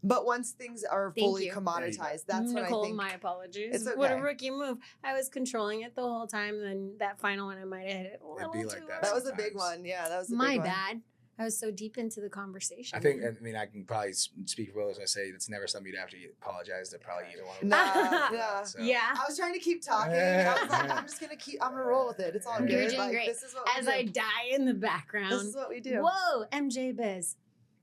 S2: But once things are
S1: Thank
S2: fully
S1: you.
S2: commoditized, that's when I
S1: Nichole,
S2: think.
S1: my apologies.
S2: It's
S1: What a
S2: okay.
S1: rookie move. I was controlling it the whole time, and then that final one, I might have hit it a little
S3: be like
S1: too
S3: that.
S1: hard.
S2: That was a big one. Yeah, that was a
S1: My
S2: big one.
S1: bad. I was so deep into the conversation.
S3: I can probably speak for both. I say it's never something you'd have to apologize to probably either one of
S2: No,
S3: us.
S2: no.
S3: So.
S1: Yeah.
S2: I was trying to keep talking. I was like, I'm gonna roll with it. It's all
S3: You're
S2: good.
S1: doing
S2: Like,
S1: great.
S2: this is what we
S1: As
S2: do.
S1: I die in the background.
S2: This is what we do.
S1: Whoa, MJ Biz.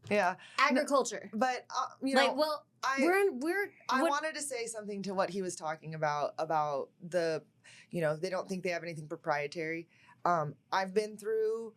S2: Yeah.
S1: Agriculture.
S2: But
S1: like, well,
S2: I
S1: we're
S2: wanted to say something to what he was talking about the, they don't think they have anything proprietary. I've been through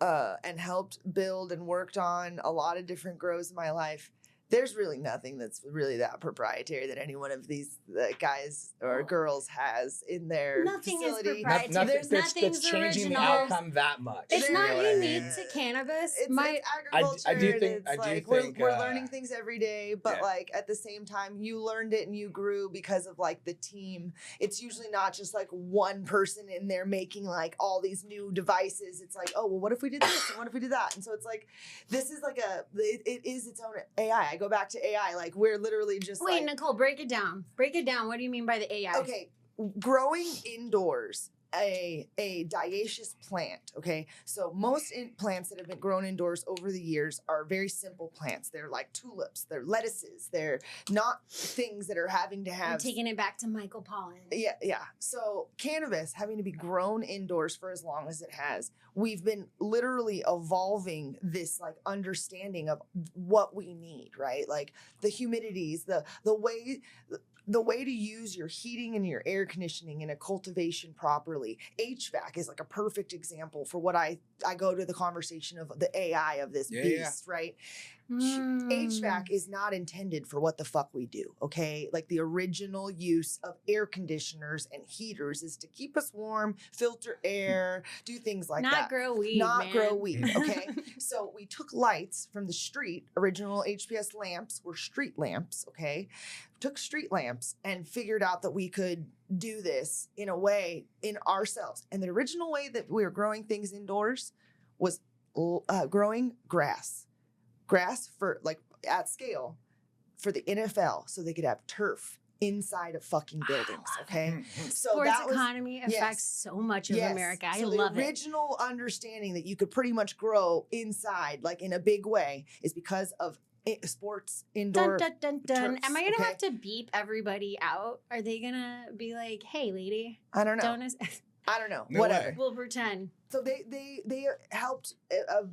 S2: and helped build and worked on a lot of different grows in my life. There's really nothing that's really that proprietary that any one of these guys or girls has in their
S1: Nothing is
S2: facility.
S1: proprietary. There's
S3: that's
S1: nothing's
S3: changing the
S1: original.
S3: outcome that much.
S1: It's
S3: you
S1: not
S3: know what I
S1: unique
S3: mean?
S1: to cannabis.
S2: It's agriculture.
S3: I do
S2: and
S3: think-
S2: it's
S3: I do
S2: like
S3: think,
S2: we're learning things every day, but
S3: yeah.
S2: like at the same time, you learned it and you grew because of like the team. It's usually not just like one person in there making like all these new devices. It's like, oh well, what if we did this and what if we did that? And so it's like this is like it is its own AI. I go back to AI. Like we're literally just
S1: Wait,
S2: like,
S1: Nichole, break it down. Break it down. What do you mean by the AI?
S2: okay. growing indoors a dioecious plant, okay? So most plants that have been grown indoors over the years are very simple plants. They're like tulips, they're lettuces, they're not things that are having to have...
S1: I'm taking it back to Michael Pollan.
S2: Yeah. So cannabis having to be grown indoors for as long as it has, we've been literally evolving this like understanding of what we need, right? Like the humidities, the way to use your heating and your air conditioning in a cultivation properly. HVAC is like a perfect example for what I go to the conversation of the AI of this beast, right? HVAC is not intended for what the fuck we do, okay? Like the original use of air conditioners and heaters is to keep us warm, filter air, do things like that.
S1: Not grow weed,
S2: Not
S1: man.
S2: grow weed, okay? So we took lights from the street. Original HPS lamps were street lamps, okay? Took street lamps and figured out that we could do this in a way in ourselves. And the original way that we were growing things indoors was growing grass for like at scale for the NFL so they could have turf inside of fucking buildings, okay? So
S1: Sports
S2: that was,
S1: economy affects so much of America. I
S2: so
S1: love
S2: the
S1: it.
S2: original understanding that you could pretty much grow inside, like in a big way, is because of sports indoor.
S1: Dun, dun, dun, dun.
S2: turfs,
S1: Am I gonna
S2: okay?
S1: have to beep everybody out? Are they gonna be like, "Hey, lady,
S2: I don't know.
S1: don't..."
S2: I don't know.
S3: No
S2: Whatever.
S3: way.
S1: We'll pretend.
S2: So they helped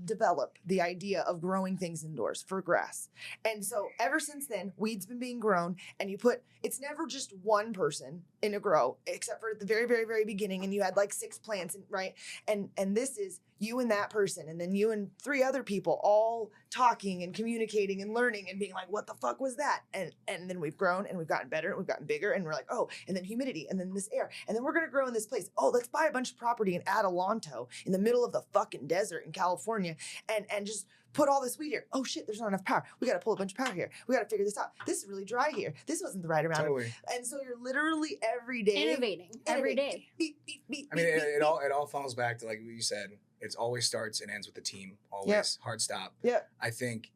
S2: develop the idea of growing things indoors for grass. And so ever since then, weed's been being grown, and it's never just one person in a grow, except for at the very, very, very beginning, and you had like 6 plants, right? And this is you and that person, and then you and 3 other people all talking and communicating and learning and being like, what the fuck was that? And then we've grown and we've gotten better and we've gotten bigger, and we're like, oh, and then humidity, and then this air, and then we're gonna grow in this place. Oh, let's buy a bunch of property in Adelanto in the middle of the fucking desert in California and just put all this weed here. Oh shit, there's not enough power. We got to pull a bunch of power here. We got to figure this out. This is really dry here. This wasn't the right amount.
S3: Totally.
S2: And so you're literally every day
S1: Innovating every day.
S2: Beep, beep, beep,
S3: I mean,
S2: beep,
S3: it all falls back to like what you said. It always starts and ends with the team. Always.
S2: Yep.
S3: Hard stop.
S2: Yeah.
S3: I think,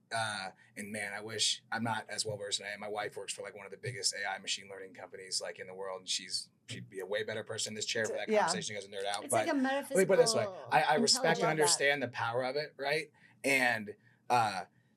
S3: and man, I wish I'm not as well versed as I am. My wife works for like one of the biggest AI machine learning companies like in the world, and she'd be a way better person in this chair for that conversation. You guys are nerd out.
S1: It's
S3: but
S1: like a metaphysical.
S3: let me put it this way: I respect and
S1: intelligence.
S3: understand the power of it, right? And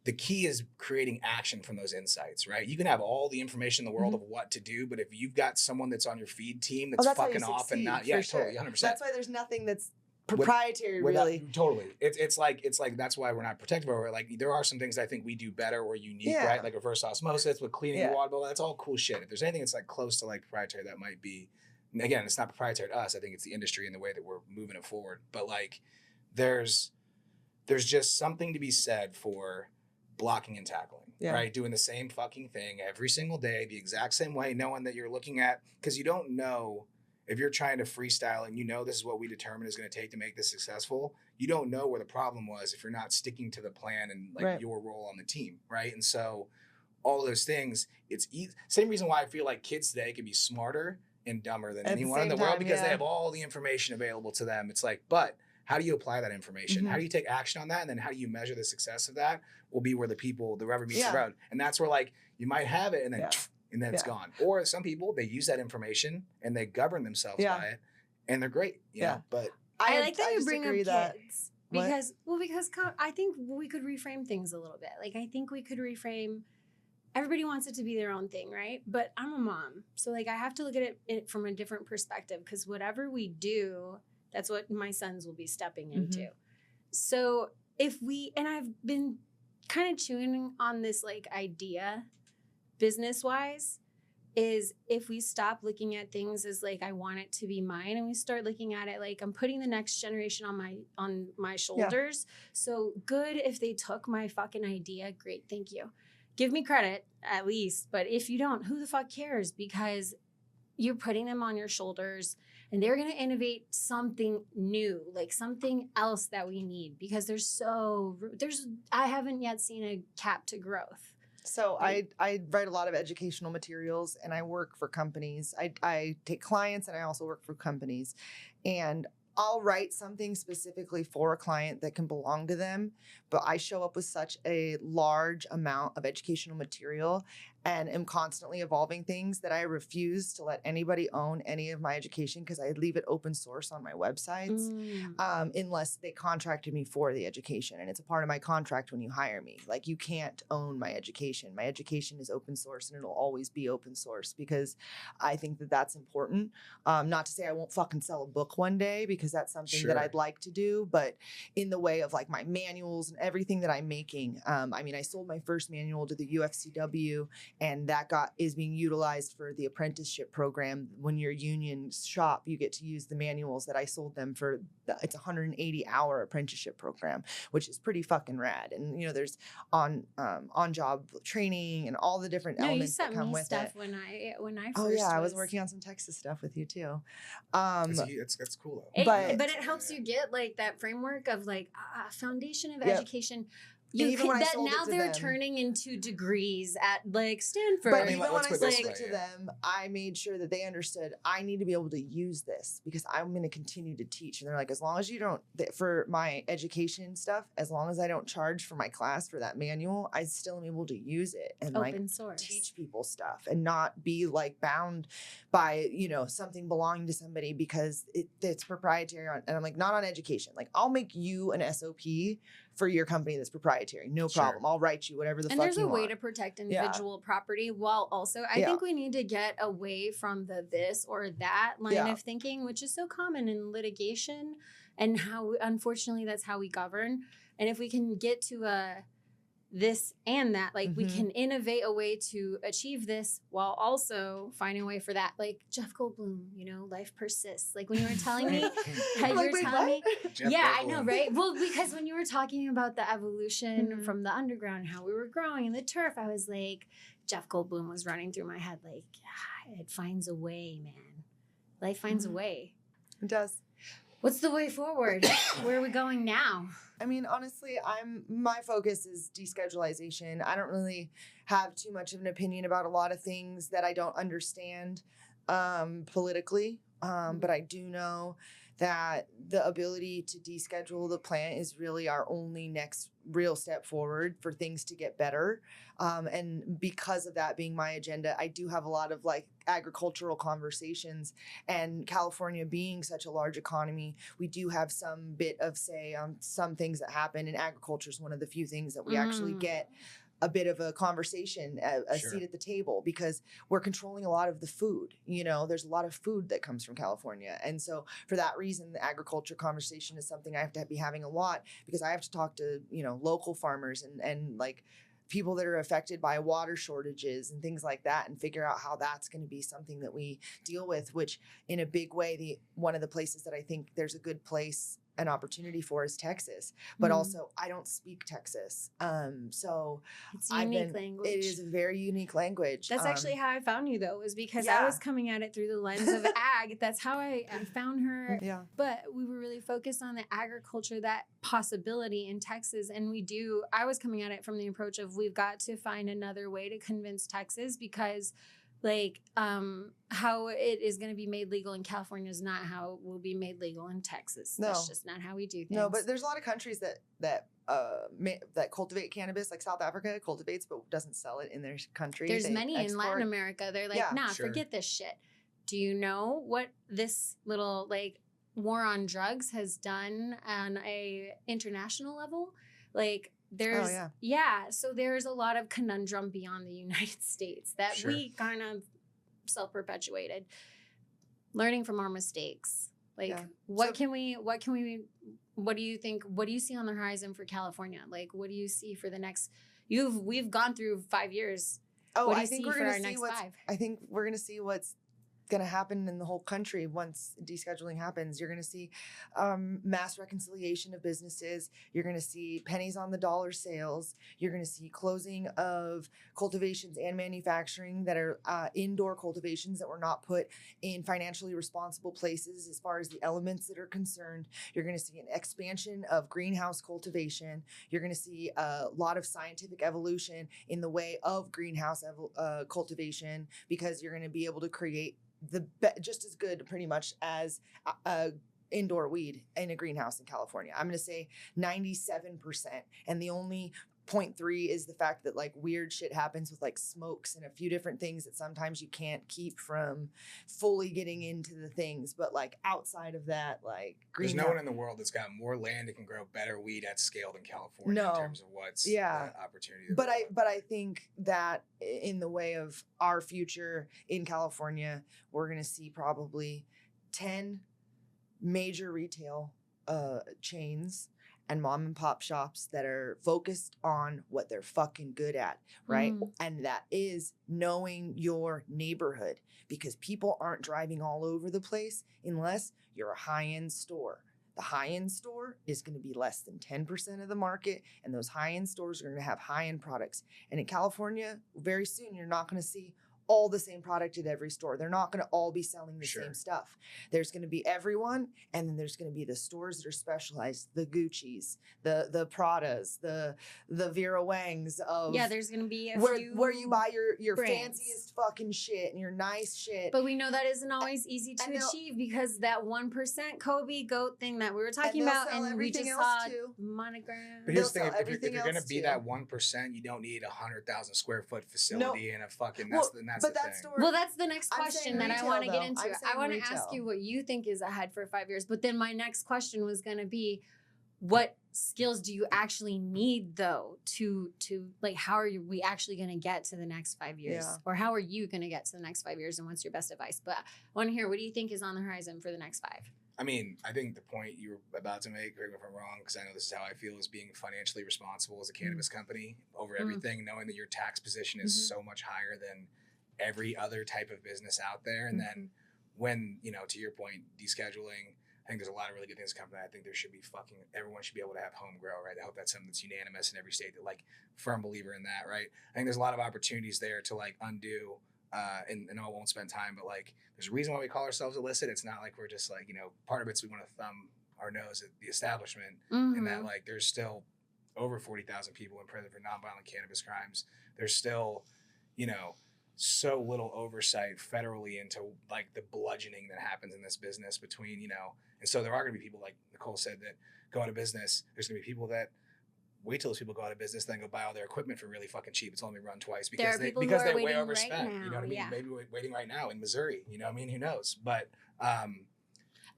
S3: the key is creating action from those insights, right? You can have all the information in the world of what to do, but if you've got someone that's on your feed team that's
S2: how you
S3: fucking off and
S2: succeed,
S3: not,
S2: for
S3: yeah,
S2: sure.
S3: totally, 100%.
S2: That's why there's nothing that's proprietary, really.
S3: Totally. It's like that's why we're not protective over it. Like there are some things I think we do better or unique, right? Like reverse osmosis with cleaning the water bottle. That's all cool shit. If there's anything that's like close to like proprietary, that might be. Again, it's not proprietary to us. I think it's the industry and the way that we're moving it forward. But like, there's just something to be said for blocking and tackling, right? Doing the same fucking thing every single day, the exact same way, knowing that you're looking at, because you don't know. If you're trying to freestyle and you know this is what we determine is going to take to make this successful, you don't know where the problem was if you're not sticking to the plan and like your role on the team, right? And so all of those things, it's same reason why I feel like kids today can be smarter and dumber than anyone in the world because they have all the information available to them. It's like, but how do you apply that information? How do you take action on that? And then how do you measure the success of that will be where the rubber meets the road. And that's where like you might have it and then it's gone. Or some people, they use that information and they govern themselves by it and they're great. You know? But
S1: I like that you bring up
S2: that.
S1: kids because I think we could reframe things a little bit. Like I think we could reframe. Everybody wants it to be their own thing, right? But I'm a mom, so like I have to look at it from a different perspective because whatever we do, that's what my sons will be stepping into. So and I've been kind of chewing on this like idea, business wise, is if we stop looking at things as like I want it to be mine and we start looking at it like I'm putting the next generation on my shoulders. So good if they took my fucking idea, great, thank you. Give me credit at least, but if you don't, who the fuck cares? Because you're putting them on your shoulders and they're going to innovate something new, like something else that we need because I haven't yet seen a cap to growth.
S2: So I write a lot of educational materials and I work for companies. I take clients and I also work for companies. And I'll write something specifically for a client that can belong to them, but I show up with such a large amount of educational material and am constantly evolving things, that I refuse to let anybody own any of my education, because I leave it open source on my websites unless they contracted me for the education. And it's a part of my contract when you hire me. Like, you can't own my education. My education is open source, and it'll always be open source, because I think that that's important. Not to say I won't fucking sell a book one day, because that's something that I'd like to do, but in the way of like my manuals and everything that I'm making. I mean, I sold my first manual to the UFCW, and that is being utilized for the apprenticeship program. When you're union shop, you get to use the manuals that I sold them for. It's a 180-hour apprenticeship program, which is pretty fucking rad. And there's on job training and all the different elements that come with it.
S1: When I
S2: oh yeah, I was working on some Texas stuff with you too.
S3: That's cool though.
S2: But
S1: it helps you get like that framework of like a foundation of education. They're turning into degrees at like Stanford.
S2: But even when I sold it to them, I made sure that they understood I need to be able to use this, because I'm going to continue to teach. And they're like, as long as you don't, for my education stuff, as long as I don't charge for my class for that manual, I still am able to use it and
S1: open source.
S2: Teach people stuff and not be like bound by, something belonging to somebody because it's proprietary. And I'm like, not on education. Like, I'll make you an SOP for your company that's proprietary. No problem. I'll write you whatever the fuck you want.
S1: And there's a way to protect individual proproperty while also, I think we need to get away from the this or that line of thinking, which is so common in litigation, and how, unfortunately, that's how we govern. And if we can get to this and that, like we can innovate a way to achieve this while also finding a way for that. Like Jeff Goldblum, life persists. Like when you were telling me, I know, right? Well, because when you were talking about the evolution from the underground, how we were growing in the turf, I was like, Jeff Goldblum was running through my head. Like, it finds a way, man. Life finds a way.
S2: It does.
S1: What's the way forward? Where are we going now?
S2: I mean, honestly, my focus is deschedulization. I don't really have too much of an opinion about a lot of things that I don't understand politically. But I do know that the ability to deschedule the plant is really our only next real step forward for things to get better. And because of that being my agenda, I do have a lot of like agricultural conversations, and California being such a large economy, we do have some bit of say on some things that happen, and agriculture is one of the few things that we actually get a bit of a conversation, a seat at the table, because we're controlling a lot of the food. There's a lot of food that comes from California. And so for that reason, the agriculture conversation is something I have to be having a lot, because I have to talk to, local farmers and like people that are affected by water shortages and things like that, and figure out how that's going to be something that we deal with, which in a big way, one of the places that I think there's a good place, an opportunity for, is Texas. But also I don't speak Texas. So
S1: it's a unique language.
S2: It is a very unique language.
S1: That's actually how I found you, though, is because I was coming at it through the lens of ag. That's how I found her.
S2: Yeah.
S1: But we were really focused on the agriculture, that possibility in Texas. And I was coming at it from the approach of, we've got to find another way to convince Texas, because how it is going to be made legal in California is not how it will be made legal in Texas.
S2: No.
S1: That's just not how we do things.
S2: No, but there's a lot of countries that cultivate cannabis, like South Africa cultivates but doesn't sell it in their country.
S1: There's many in Latin America. They're like, forget this shit. Do you know what this little like war on drugs has done on a international level? Like, there's so there's a lot of conundrum beyond the United States that we kind of self-perpetuated. Learning from our mistakes. Like what do you think, what do you see on the horizon for California? Like, what do you see for the next, we've gone through 5 years. What do you see for our next 5?
S2: I think we're going to see what's going to happen in the whole country once descheduling happens. You're going to see mass reconciliation of businesses. You're going to see pennies on the dollar sales. You're going to see closing of cultivations and manufacturing that are indoor cultivations that were not put in financially responsible places as far as the elements that are concerned. You're going to see an expansion of greenhouse cultivation. You're going to see a lot of scientific evolution in the way of greenhouse cultivation, because you're going to be able to create just as good pretty much as indoor weed in a greenhouse in California. I'm going to say 97%. And the only point 3 is the fact that like weird shit happens with like smokes and a few different things that sometimes you can't keep from fully getting into the things. But like outside of that, like
S3: there's no one in the world that's got more land that can grow better weed at scale than California in terms of what's the opportunity.
S2: But I think that in the way of our future in California, we're gonna see probably 10 major retail chains and mom and pop shops that are focused on what they're fucking good at, right? And that is knowing your neighborhood, because people aren't driving all over the place unless you're a high-end store. The high-end store is going to be less than 10% of the market, and those high-end stores are going to have high-end products. And in California, very soon, you're not going to see all the same product at every store. They're not going to all be selling the same stuff. There's going to be everyone, and then there's going to be the stores that are specialized, the Gucci's, the Pradas, the Vera Wangs of
S1: there's going to be
S2: where you buy your
S1: brands.
S2: fanciest fucking shit and your nice shit.
S1: But we know that isn't always easy to achieve, because that 1% Kobe goat thing that we were talking about, and we just saw monogram.
S3: But here's the thing: if you're going to be that 1%, you don't need a 100,000 square foot facility and a fucking
S1: that's the next question that I want to get into. I want to ask you what you think is ahead for 5 years. But then my next question was going to be, what skills do you actually need though to like, how are we actually going to get to the next 5 years? Or how are you going to get to the next 5 years, and what's your best advice? But I want to hear, what do you think is on the horizon for the next 5?
S3: I mean, I think the point you were about to make, correct me if I'm wrong, because I know this is how I feel, is being financially responsible as a cannabis company over everything, knowing that your tax position is so much higher than every other type of business out there. And then when, to your point, descheduling, I think there's a lot of really good things coming. I think there should be everyone should be able to have home grow, right? I hope that's something that's unanimous in every state, that like, firm believer in that, right? I think there's a lot of opportunities there to like undo, and I won't spend time, but like, there's a reason why we call ourselves illicit. It's not like we're just like, part of it's we want to thumb our nose at the establishment, and that like, there's still over 40,000 people in prison for nonviolent cannabis crimes. There's still, so little oversight federally into like the bludgeoning that happens in this business between, and so there are going to be people, like Nichole said, that go out of business. There's going to be people that wait till those people go out of business, then go buy all their equipment for really fucking cheap. It's only run twice because they way overspent. Right, you know what I mean? Maybe waiting right now in Missouri. You know what I mean? Who knows? But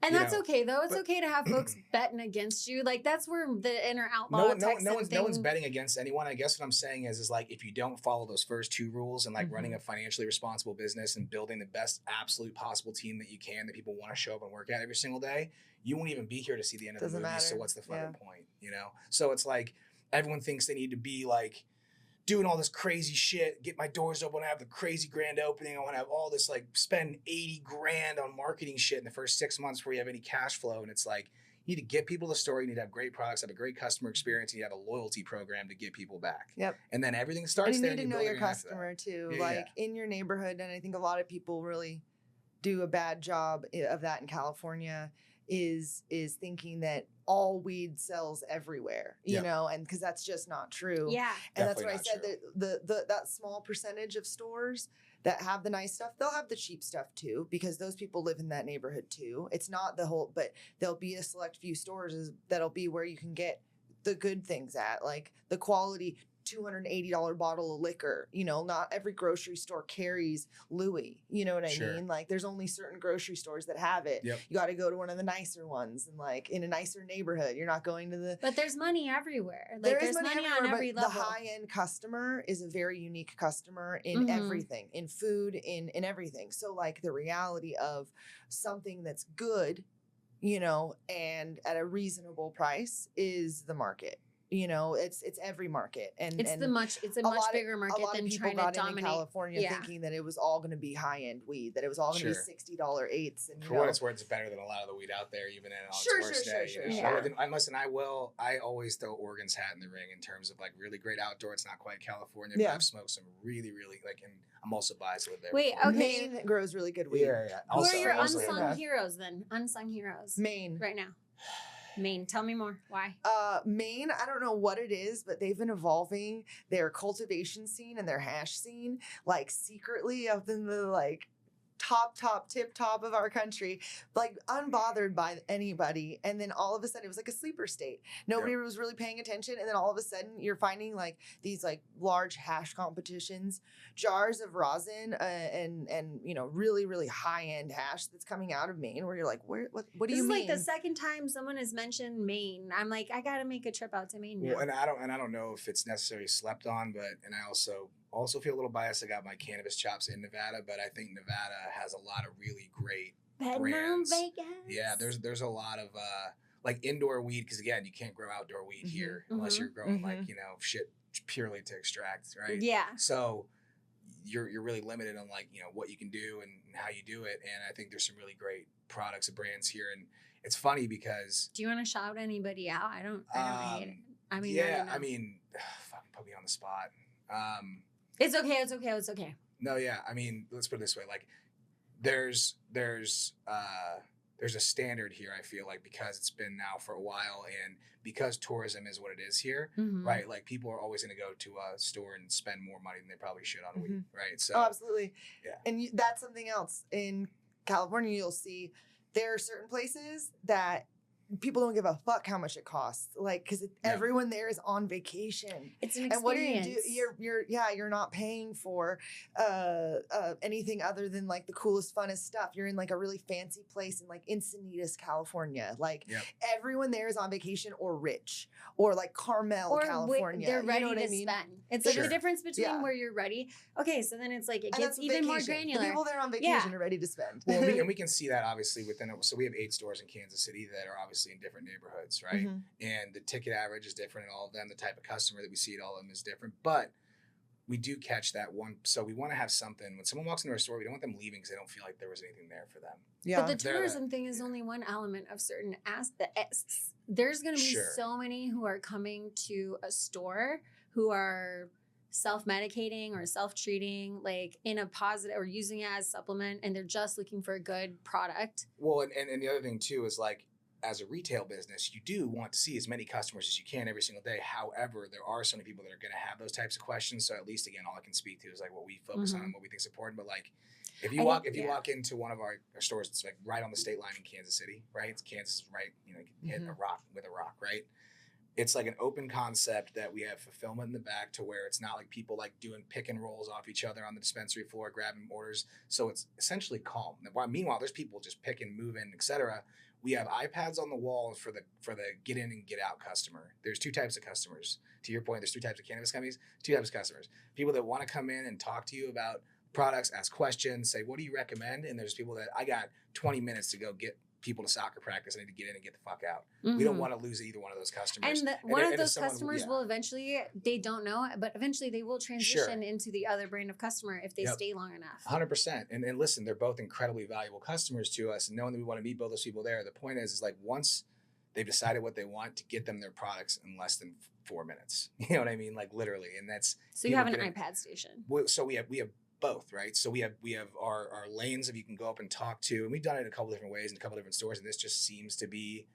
S1: and that's okay though. It's okay to have folks betting against you. Like, that's where the inner outlaw
S3: no one's betting against anyone. I guess what I'm saying is like, if you don't follow those first 2 rules and like running a financially responsible business and building the best absolute possible team that you can, that people want to show up and work at every single day, you won't even be here to see the end of the movie. So what's the fucking point? So it's like, everyone thinks they need to be like doing all this crazy shit, get my doors open, I have the crazy grand opening, I want to have all this, like, spend 80 grand on marketing shit in the first 6 months before you have any cash flow. And it's like, you need to get people the store, you need to have great products, have a great customer experience, and you have a loyalty program to get people back. Yep. And then everything starts there.
S2: And you need to know your customer too, in your neighborhood. And I think a lot of people really do a bad job of that in California, is thinking that all weed sells everywhere, and because that's just not true. Yeah. And that's what I said, that that small percentage of stores that have the nice stuff, they'll have the cheap stuff too, because those people live in that neighborhood too. It's not the whole, but there'll be a select few stores that'll be where you can get the good things at, like the quality $280 bottle of liquor. Not every grocery store carries Louis. You know what I mean? Like, there's only certain grocery stores that have it. Yep. You got to go to one of the nicer ones, and like in a nicer neighborhood. You're not going to the.
S1: But there's money everywhere. Like, there's money on every level.
S2: The high end customer is a very unique customer in everything, in food, in everything. So like, the reality of something that's good, and at a reasonable price is the market. It's every market, and it's a much
S1: bigger market than trying to dominate.
S2: In California, thinking that it was all going to be high end weed, that it was all going to be $60 eighths. And
S3: for what it's worth, it's better than a lot of the weed out there, even in its worst day. Listen, I always throw Oregon's hat in the ring in terms of like really great outdoor. It's not quite California, but I've smoked some really, really and I'm also biased to live there.
S1: Wait, okay.
S2: Maine grows really good weed.
S3: Yeah.
S1: Who are your unsung heroes then? Unsung heroes.
S2: Maine
S1: right now. Maine, tell me more. Why?
S2: Maine, I don't know what it is, but they've been evolving their cultivation scene and their hash scene, like secretly up in the like tip top of our country, like unbothered by anybody. And then all of a sudden it was like a sleeper state. Nobody was really paying attention. And then all of a sudden you're finding like these like large hash competitions, jars of rosin, and you know, really, really high end hash that's coming out of Maine where you're like, what do you mean?
S1: This is like the second time someone has mentioned Maine. I'm like, I got to make a trip out to Maine now.
S3: Well, and I don't know if it's necessarily slept on, and I also feel a little biased. I got my cannabis chops in Nevada, but I think Nevada has a lot of really great brands.
S1: Vegas.
S3: Yeah, there's a lot of like indoor weed, because again, you can't grow outdoor weed here unless you're growing like, you know, shit purely to extract, right?
S1: Yeah.
S3: So you're really limited on like, you know, what you can do and how you do it. And I think there's some really great products and brands here. And it's funny because
S1: do you want to shout anybody out? I don't hate it. I mean,
S3: yeah, I mean, fucking put me on the spot.
S1: It's okay.
S3: No, yeah. I mean, let's put it this way. Like there's a standard here, I feel like, because it's been now for a while and because tourism is what it is here, right? Like people are always going to go to a store and spend more money than they probably should on weed, right? So
S2: absolutely.
S3: Yeah.
S2: And that's something else. In California, you'll see there are certain places that people don't give a fuck how much it costs, like, because everyone there is on vacation.
S1: It's an experience.
S2: And what do you do? You're not paying for anything other than like the coolest, funnest stuff. You're in like a really fancy place in like Encinitas, California. Like everyone there is on vacation or rich, or like Carmel, California.
S1: They're ready
S2: you know what
S1: to
S2: I mean?
S1: spend. It's like the difference between where you're ready. Okay, so then it's like it gets even more granular.
S2: The people there on vacation are ready to spend.
S3: Well, and we can see that obviously within it. So we have 8 stores in Kansas City that are obviously in different neighborhoods, right? And the ticket average is different in all of them. The type of customer that we see at all of them is different, but we do catch that one. So we want to have something when someone walks into our store, we don't want them leaving because they don't feel like there was anything there for them.
S2: Yeah.
S1: But the tourism thing is only one element of certain aspects. There's going to be so many who are coming to a store who are self-medicating or self-treating, like in a positive, or using it as supplement, and they're just looking for a good product.
S3: Well, and the other thing too is like, as a retail business, you do want to see as many customers as you can every single day. However, there are so many people that are going to have those types of questions. So at least, again, all I can speak to is like what we focus on and what we think is important. But like, if you walk into one of our stores, it's like right on the state line in Kansas City, right? It's Kansas is right, you know, you can hit a rock with a rock, right? It's like an open concept that we have fulfillment in the back to where it's not like people like doing pick and rolls off each other on the dispensary floor, grabbing orders. So it's essentially calm. Meanwhile, there's people just picking, moving, etc. We have iPads on the wall for the get in and get out customer. There's 2 types of customers. To your point, there's 2 types of cannabis companies, 2 types of customers. People that want to come in and talk to you about products, ask questions, say, what do you recommend? And there's people that I got 20 minutes to go get people to soccer practice. I need to get in and get the fuck out. We don't want to lose either one of those customers.
S1: And one of those customers will eventually, they don't know, but eventually they will transition into the other brand of customer if they stay long enough.
S3: 100%. And listen, they're both incredibly valuable customers to us. And knowing that we want to meet both those people there, the point is like once they've decided what they want, to get them their products in less than 4 minutes. You know what I mean? Like literally. And that's
S1: so you have an iPad station.
S3: So we have both, right? So we have our lanes that you can go up and talk to, and we've done it a couple different ways in a couple different stores, and this just seems to be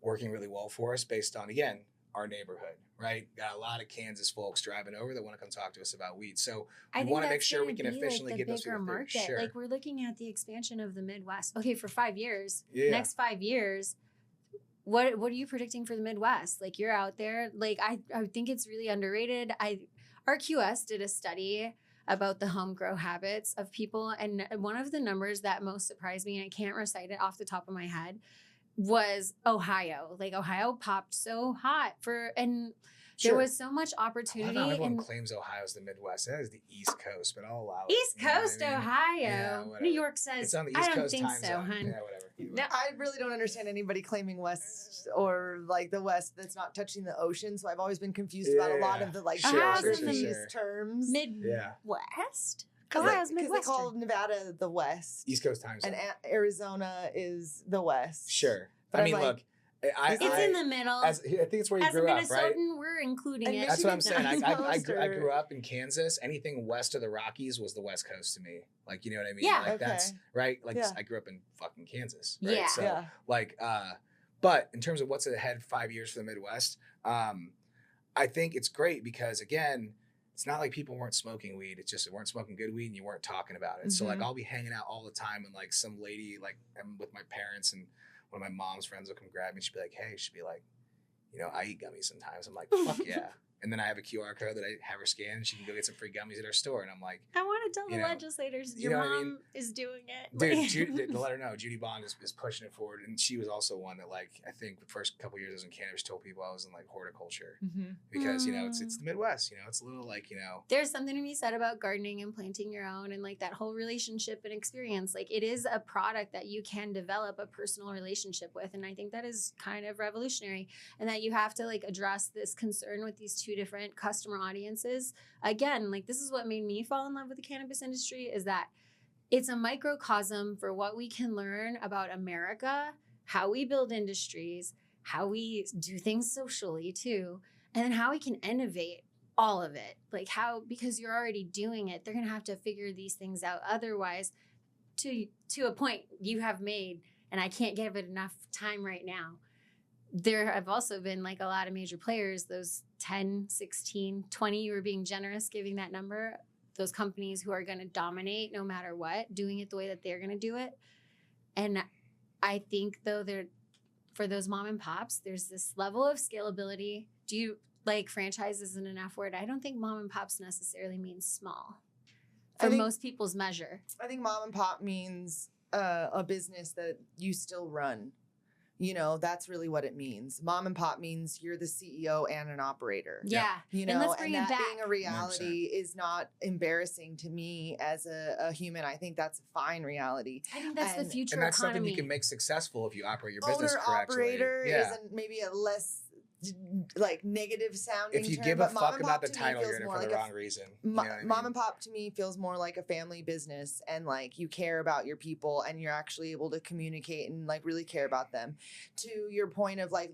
S3: working really well for us based on, again, our neighborhood, right? Got a lot of Kansas folks driving over that want to come talk to us about weed. So we want to make sure we can efficiently get those people
S1: market. Sure. Like we're looking at the expansion of the Midwest. Okay, for 5 years, next 5 years, what are you predicting for the Midwest? Like you're out there. Like I think it's really underrated. Our QS did a study about the home grow habits of people. And one of the numbers that most surprised me, and I can't recite it off the top of my head, was Ohio. Like Ohio popped so hot there was so much opportunity.
S3: I everyone claims Ohio's the Midwest. That is the East Coast, but I'll allow it.
S1: East Coast, I mean? Ohio.
S3: Yeah,
S1: New York says,
S3: it's on the East
S1: I don't
S3: Coast
S1: think
S3: time
S1: so,
S3: zone.
S1: hun.
S3: Yeah, whatever.
S2: No, I really don't understand anybody claiming West or like the West that's not touching the ocean. So I've always been confused about a lot of the like geography terms.
S1: Midwest?
S2: Because they call Nevada the West.
S3: East Coast time zone.
S2: And Arizona is the West.
S3: Sure.
S2: But
S3: I mean, look.
S1: It's in the middle.
S3: I think it's where you grew up, right?
S1: As a Minnesotan, we're including it.
S3: That's what I'm saying. I grew up in Kansas. Anything west of the Rockies was the West Coast to me. Like, you know what I mean?
S1: Yeah.
S3: Like, that's right. Like, I grew up in fucking Kansas. Right?
S1: Yeah.
S3: So, like, but in terms of what's ahead 5 years for the Midwest, I think it's great because, again, it's not like people weren't smoking weed. It's just they weren't smoking good weed and you weren't talking about it. So like I'll be hanging out all the time and like some lady, like I'm with my parents and one of my mom's friends will come grab me. She'd be like, hey, she'd be like, you know, I eat gummies sometimes. I'm like, fuck yeah. And then I have a QR code that I have her scan and she can go get some free gummies at our store. And I'm like,
S1: I want to tell the legislators your mom is doing it.
S3: Dude, to let her know, Judy Bond is pushing it forward. And she was also one that like, I think the first couple years I was in cannabis told people I was in like horticulture because, you know, it's the Midwest, you know, it's a little like, you know.
S1: There's something to be said about gardening and planting your own and like that whole relationship and experience. Like it is a product that you can develop a personal relationship with. And I think that is kind of revolutionary and that you have to like address this concern with these two different customer audiences. Again, like this is what made me fall in love with the cannabis industry is that it's a microcosm for what we can learn about America, how we build industries, how we do things socially too, and then how we can innovate all of it. Like how, because you're already doing it, they're going to have to figure these things out. Otherwise, to a point you have made, and I can't give it enough time right now, there have also been like a lot of major players, those 10, 16, 20, you were being generous giving that number, those companies who are going to dominate no matter what, doing it the way that they're going to do it. And I think though for those mom and pops, there's this level of scalability. Do you like franchise isn't an F word? I don't think mom and pops necessarily means small for most people's measure.
S2: I think mom and pop means a business that you still run. You know, that's really what it means. Mom and pop means you're the CEO and an operator.
S1: Yeah.
S2: You know,
S1: and let's bring it back.
S2: Being a reality 100%. Is not embarrassing to me as a human. I think that's a fine reality.
S1: I think that's the future
S3: and that's
S1: economy.
S3: Something you can make successful if you operate your business correctly.
S2: Owner-operator is maybe a less like negative sounding
S3: if you
S2: term,
S3: give a fuck about the title, you're in it for the wrong reason.
S2: Mom and pop to me feels more like a family business and like you care about your people and you're actually able to communicate and like really care about them. To your point of like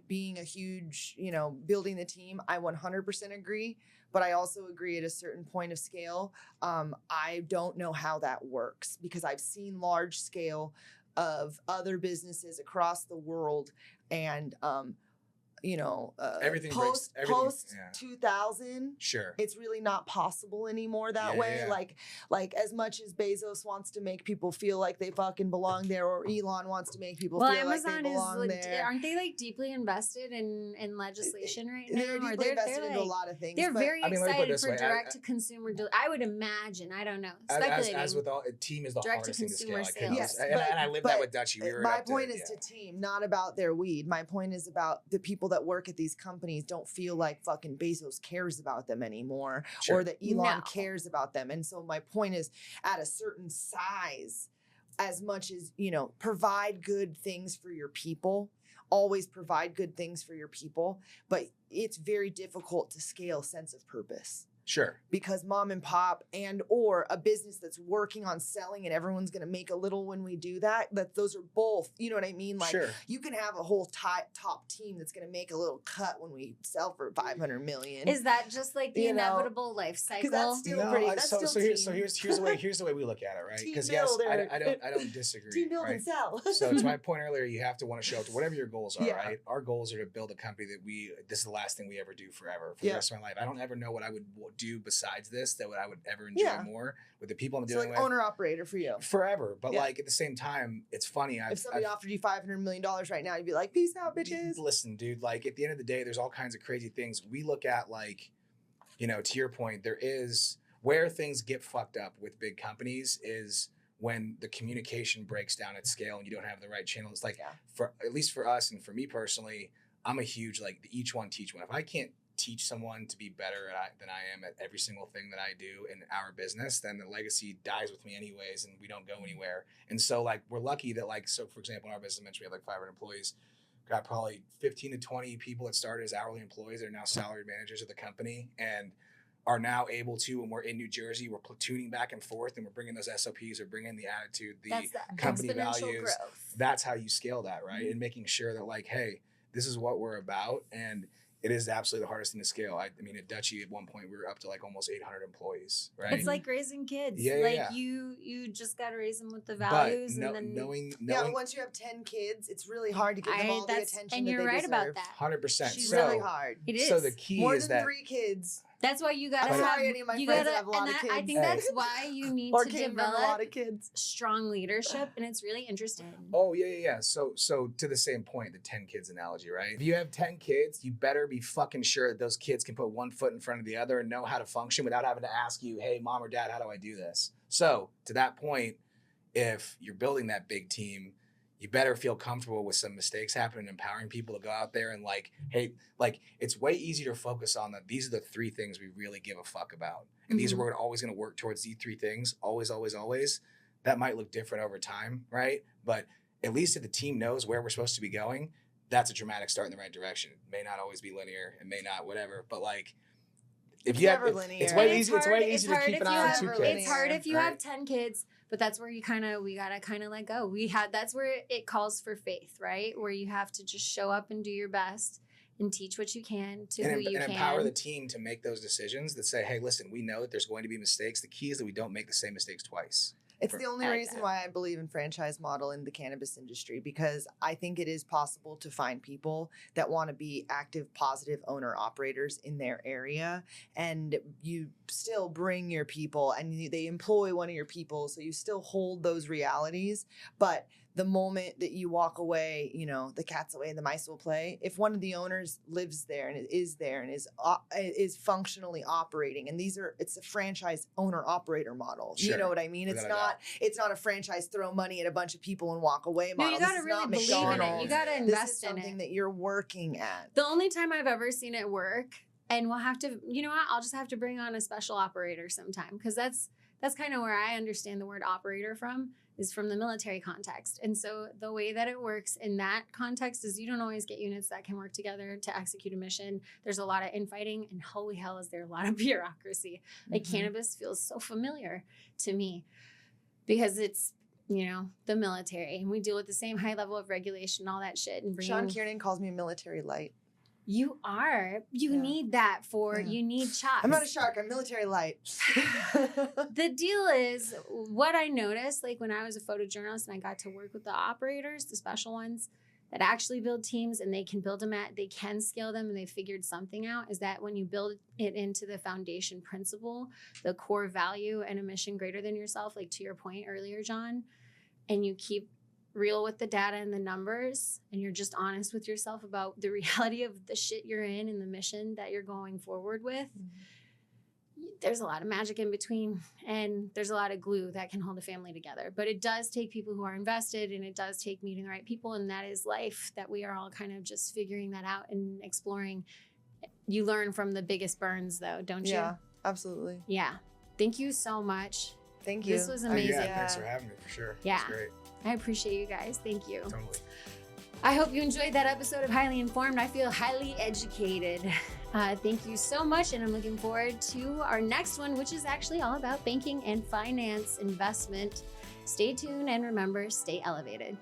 S2: being a huge, you know, building the team, I 100% agree. But I also agree at a certain point of scale. I don't know how that works because I've seen large scale of other businesses across the world and you know, post 2000,
S3: sure,
S2: it's really not possible anymore that way.
S3: Yeah.
S2: Like as much as Bezos wants to make people feel like they fucking belong there, or Elon wants to make people feel
S1: Amazon
S2: like they belong there.
S1: Aren't they like deeply invested in legislation right now?
S2: They're deeply invested into a lot of things.
S1: They're very excited for direct to consumer. I would imagine. I don't know. Speculating.
S3: As with all, a team is the hardest thing to scale.
S1: Yes,
S3: and I live that with Dutchie.
S2: My point is to team, not about their weed. My point is about the people that work at these companies don't feel like fucking Bezos cares about them anymore, or that Elon cares about them. And so my point is, at a certain size, as much as, you know, provide good things for your people, always provide good things for your people, but it's very difficult to scale sense of purpose.
S3: Sure.
S2: Because mom and pop and or a business that's working on selling and everyone's going to make a little when we do that those are both, you know what I mean? Like you can have a whole top team that's going to make a little cut when we sell for 500 million.
S1: Is that just like the inevitable life cycle?
S2: That's still
S3: here's the way we look at it, right? Because yes, I don't disagree.
S2: Team build and sell.
S3: So to my point earlier, you have to want to show up to whatever your goals are, right? Our goals are to build a company that this is the last thing we ever do forever for the rest of my life. I don't ever know what I would do besides this that I would ever enjoy more with the people I'm dealing with.
S2: Owner operator for you
S3: forever, but like at the same time, it's funny.
S2: If somebody offered you $500 million right now, you'd be like, "Peace out, bitches."
S3: Listen, dude. Like at the end of the day, there's all kinds of crazy things we look at. Like, you know, to your point, there is where things get fucked up with big companies is when the communication breaks down at scale and you don't have the right channels. Like for at least for us and for me personally, I'm a huge like the each one teach one. If I can't teach someone to be better than I am at every single thing that I do in our business, then the legacy dies with me anyways and we don't go anywhere. And so like we're lucky that like, so for example, in our business, we have like 500 employees, got probably 15 to 20 people that started as hourly employees that are now salaried managers of the company and are now able to, when we're in New Jersey, we're platooning back and forth and we're bringing those SOPs or bringing the attitude, the company values. Growth. That's how you scale that, right? Mm-hmm. And making sure that like, hey, this is what we're about. And it is absolutely the hardest thing to scale. I mean, at Dutchie, at one point, we were up to like almost 800 employees, right?
S1: It's like raising kids. You just got to raise them with the values.
S2: But knowing once you have 10 kids, it's really hard to give them all the attention
S1: and
S2: that
S1: you're
S2: they
S1: right
S2: deserve.
S1: about that.
S3: 100%.
S2: It's really hard.
S1: It is.
S3: So the key
S2: More
S3: is
S2: than
S3: that
S2: 3 kids.
S1: That's why you gotta
S2: I'm
S1: have.
S2: sorry, any of my
S1: You
S2: friends
S1: gotta,
S2: that have a lot
S1: and
S2: of
S1: that, I
S2: kids.
S1: think that's why you need
S2: or
S1: to
S2: came from a lot
S1: develop
S2: of kids.
S1: strong leadership, and it's really interesting.
S3: Oh, yeah. So to the same point, the 10 kids analogy, right? If you have 10 kids, you better be fucking sure that those kids can put one foot in front of the other and know how to function without having to ask you, hey, mom or dad, how do I do this? So to that point, if you're building that big team, you better feel comfortable with some mistakes happening, empowering people to go out there and like, hey, like it's way easier to focus on that. These are the 3 things we really give a fuck about. And these are we're always going to work towards these 3 things. Always, always, always. That might look different over time, right? But at least if the team knows where we're supposed to be going, that's a dramatic start in the right direction. It may not always be linear. It may not, whatever. But like, if you have, it's way easier. It's way easier to keep an eye on 2 kids.
S1: It's hard if you have 10 kids, but that's where we gotta kind of let go. That's where it calls for faith, right? Where you have to just show up and do your best and teach what you can to who you can. And
S3: empower the team to make those decisions that say, hey, listen, we know that there's going to be mistakes. The key is that we don't make the same mistakes twice.
S2: It's the only reason why I believe in franchise model in the cannabis industry, because I think it is possible to find people that want to be active, positive owner operators in their area, and you still bring your people and they employ one of your people, so you still hold those realities. But the moment that you walk away, you know, the cat's away and the mice will play. If one of the owners lives there and is there and is functionally operating, and it's a franchise owner operator model. Sure. You know what I mean? It's not a franchise throw money at a bunch of people and walk away model.
S1: No, you gotta really believe in it. You gotta invest in it.
S2: This is something that you're working at.
S1: The only time I've ever seen it work, and we'll have to, you know what? I'll just have to bring on a special operator sometime, because that's kind of where I understand the word operator from, is from the military context. And so the way that it works in that context is you don't always get units that can work together to execute a mission. There's a lot of infighting, and holy hell is there a lot of bureaucracy. Like cannabis feels so familiar to me because it's, you know, the military, and we deal with the same high level of regulation, all that shit. And
S2: Shaun Kiernan calls me a military light.
S1: You are. You need that for, you need chops.
S2: I'm not a shark. I'm military light.
S1: The deal is, what I noticed, like when I was a photojournalist and I got to work with the operators, the special ones that actually build teams, and they can build them they can scale them, and they figured something out, is that when you build it into the foundation principle, the core value and a mission greater than yourself, like to your point earlier, Jon, and you keep real with the data and the numbers, and you're just honest with yourself about the reality of the shit you're in and the mission that you're going forward with, there's a lot of magic in between, and there's a lot of glue that can hold a family together. But it does take people who are invested, and it does take meeting the right people, and that is life, that we are all kind of just figuring that out and exploring. You learn from the biggest burns, though, don't you?
S2: Yeah, absolutely.
S1: Yeah. Thank you so much.
S2: Thank you.
S1: This was amazing.
S3: Yeah, thanks for having me, for sure.
S1: Yeah.
S3: It's great.
S1: I appreciate you guys. Thank you.
S3: Totally.
S1: I hope you enjoyed that episode of Highly Informed. I feel highly educated. Thank you so much, and I'm looking forward to our next one, which is actually all about banking and finance investment. Stay tuned, and remember, stay elevated.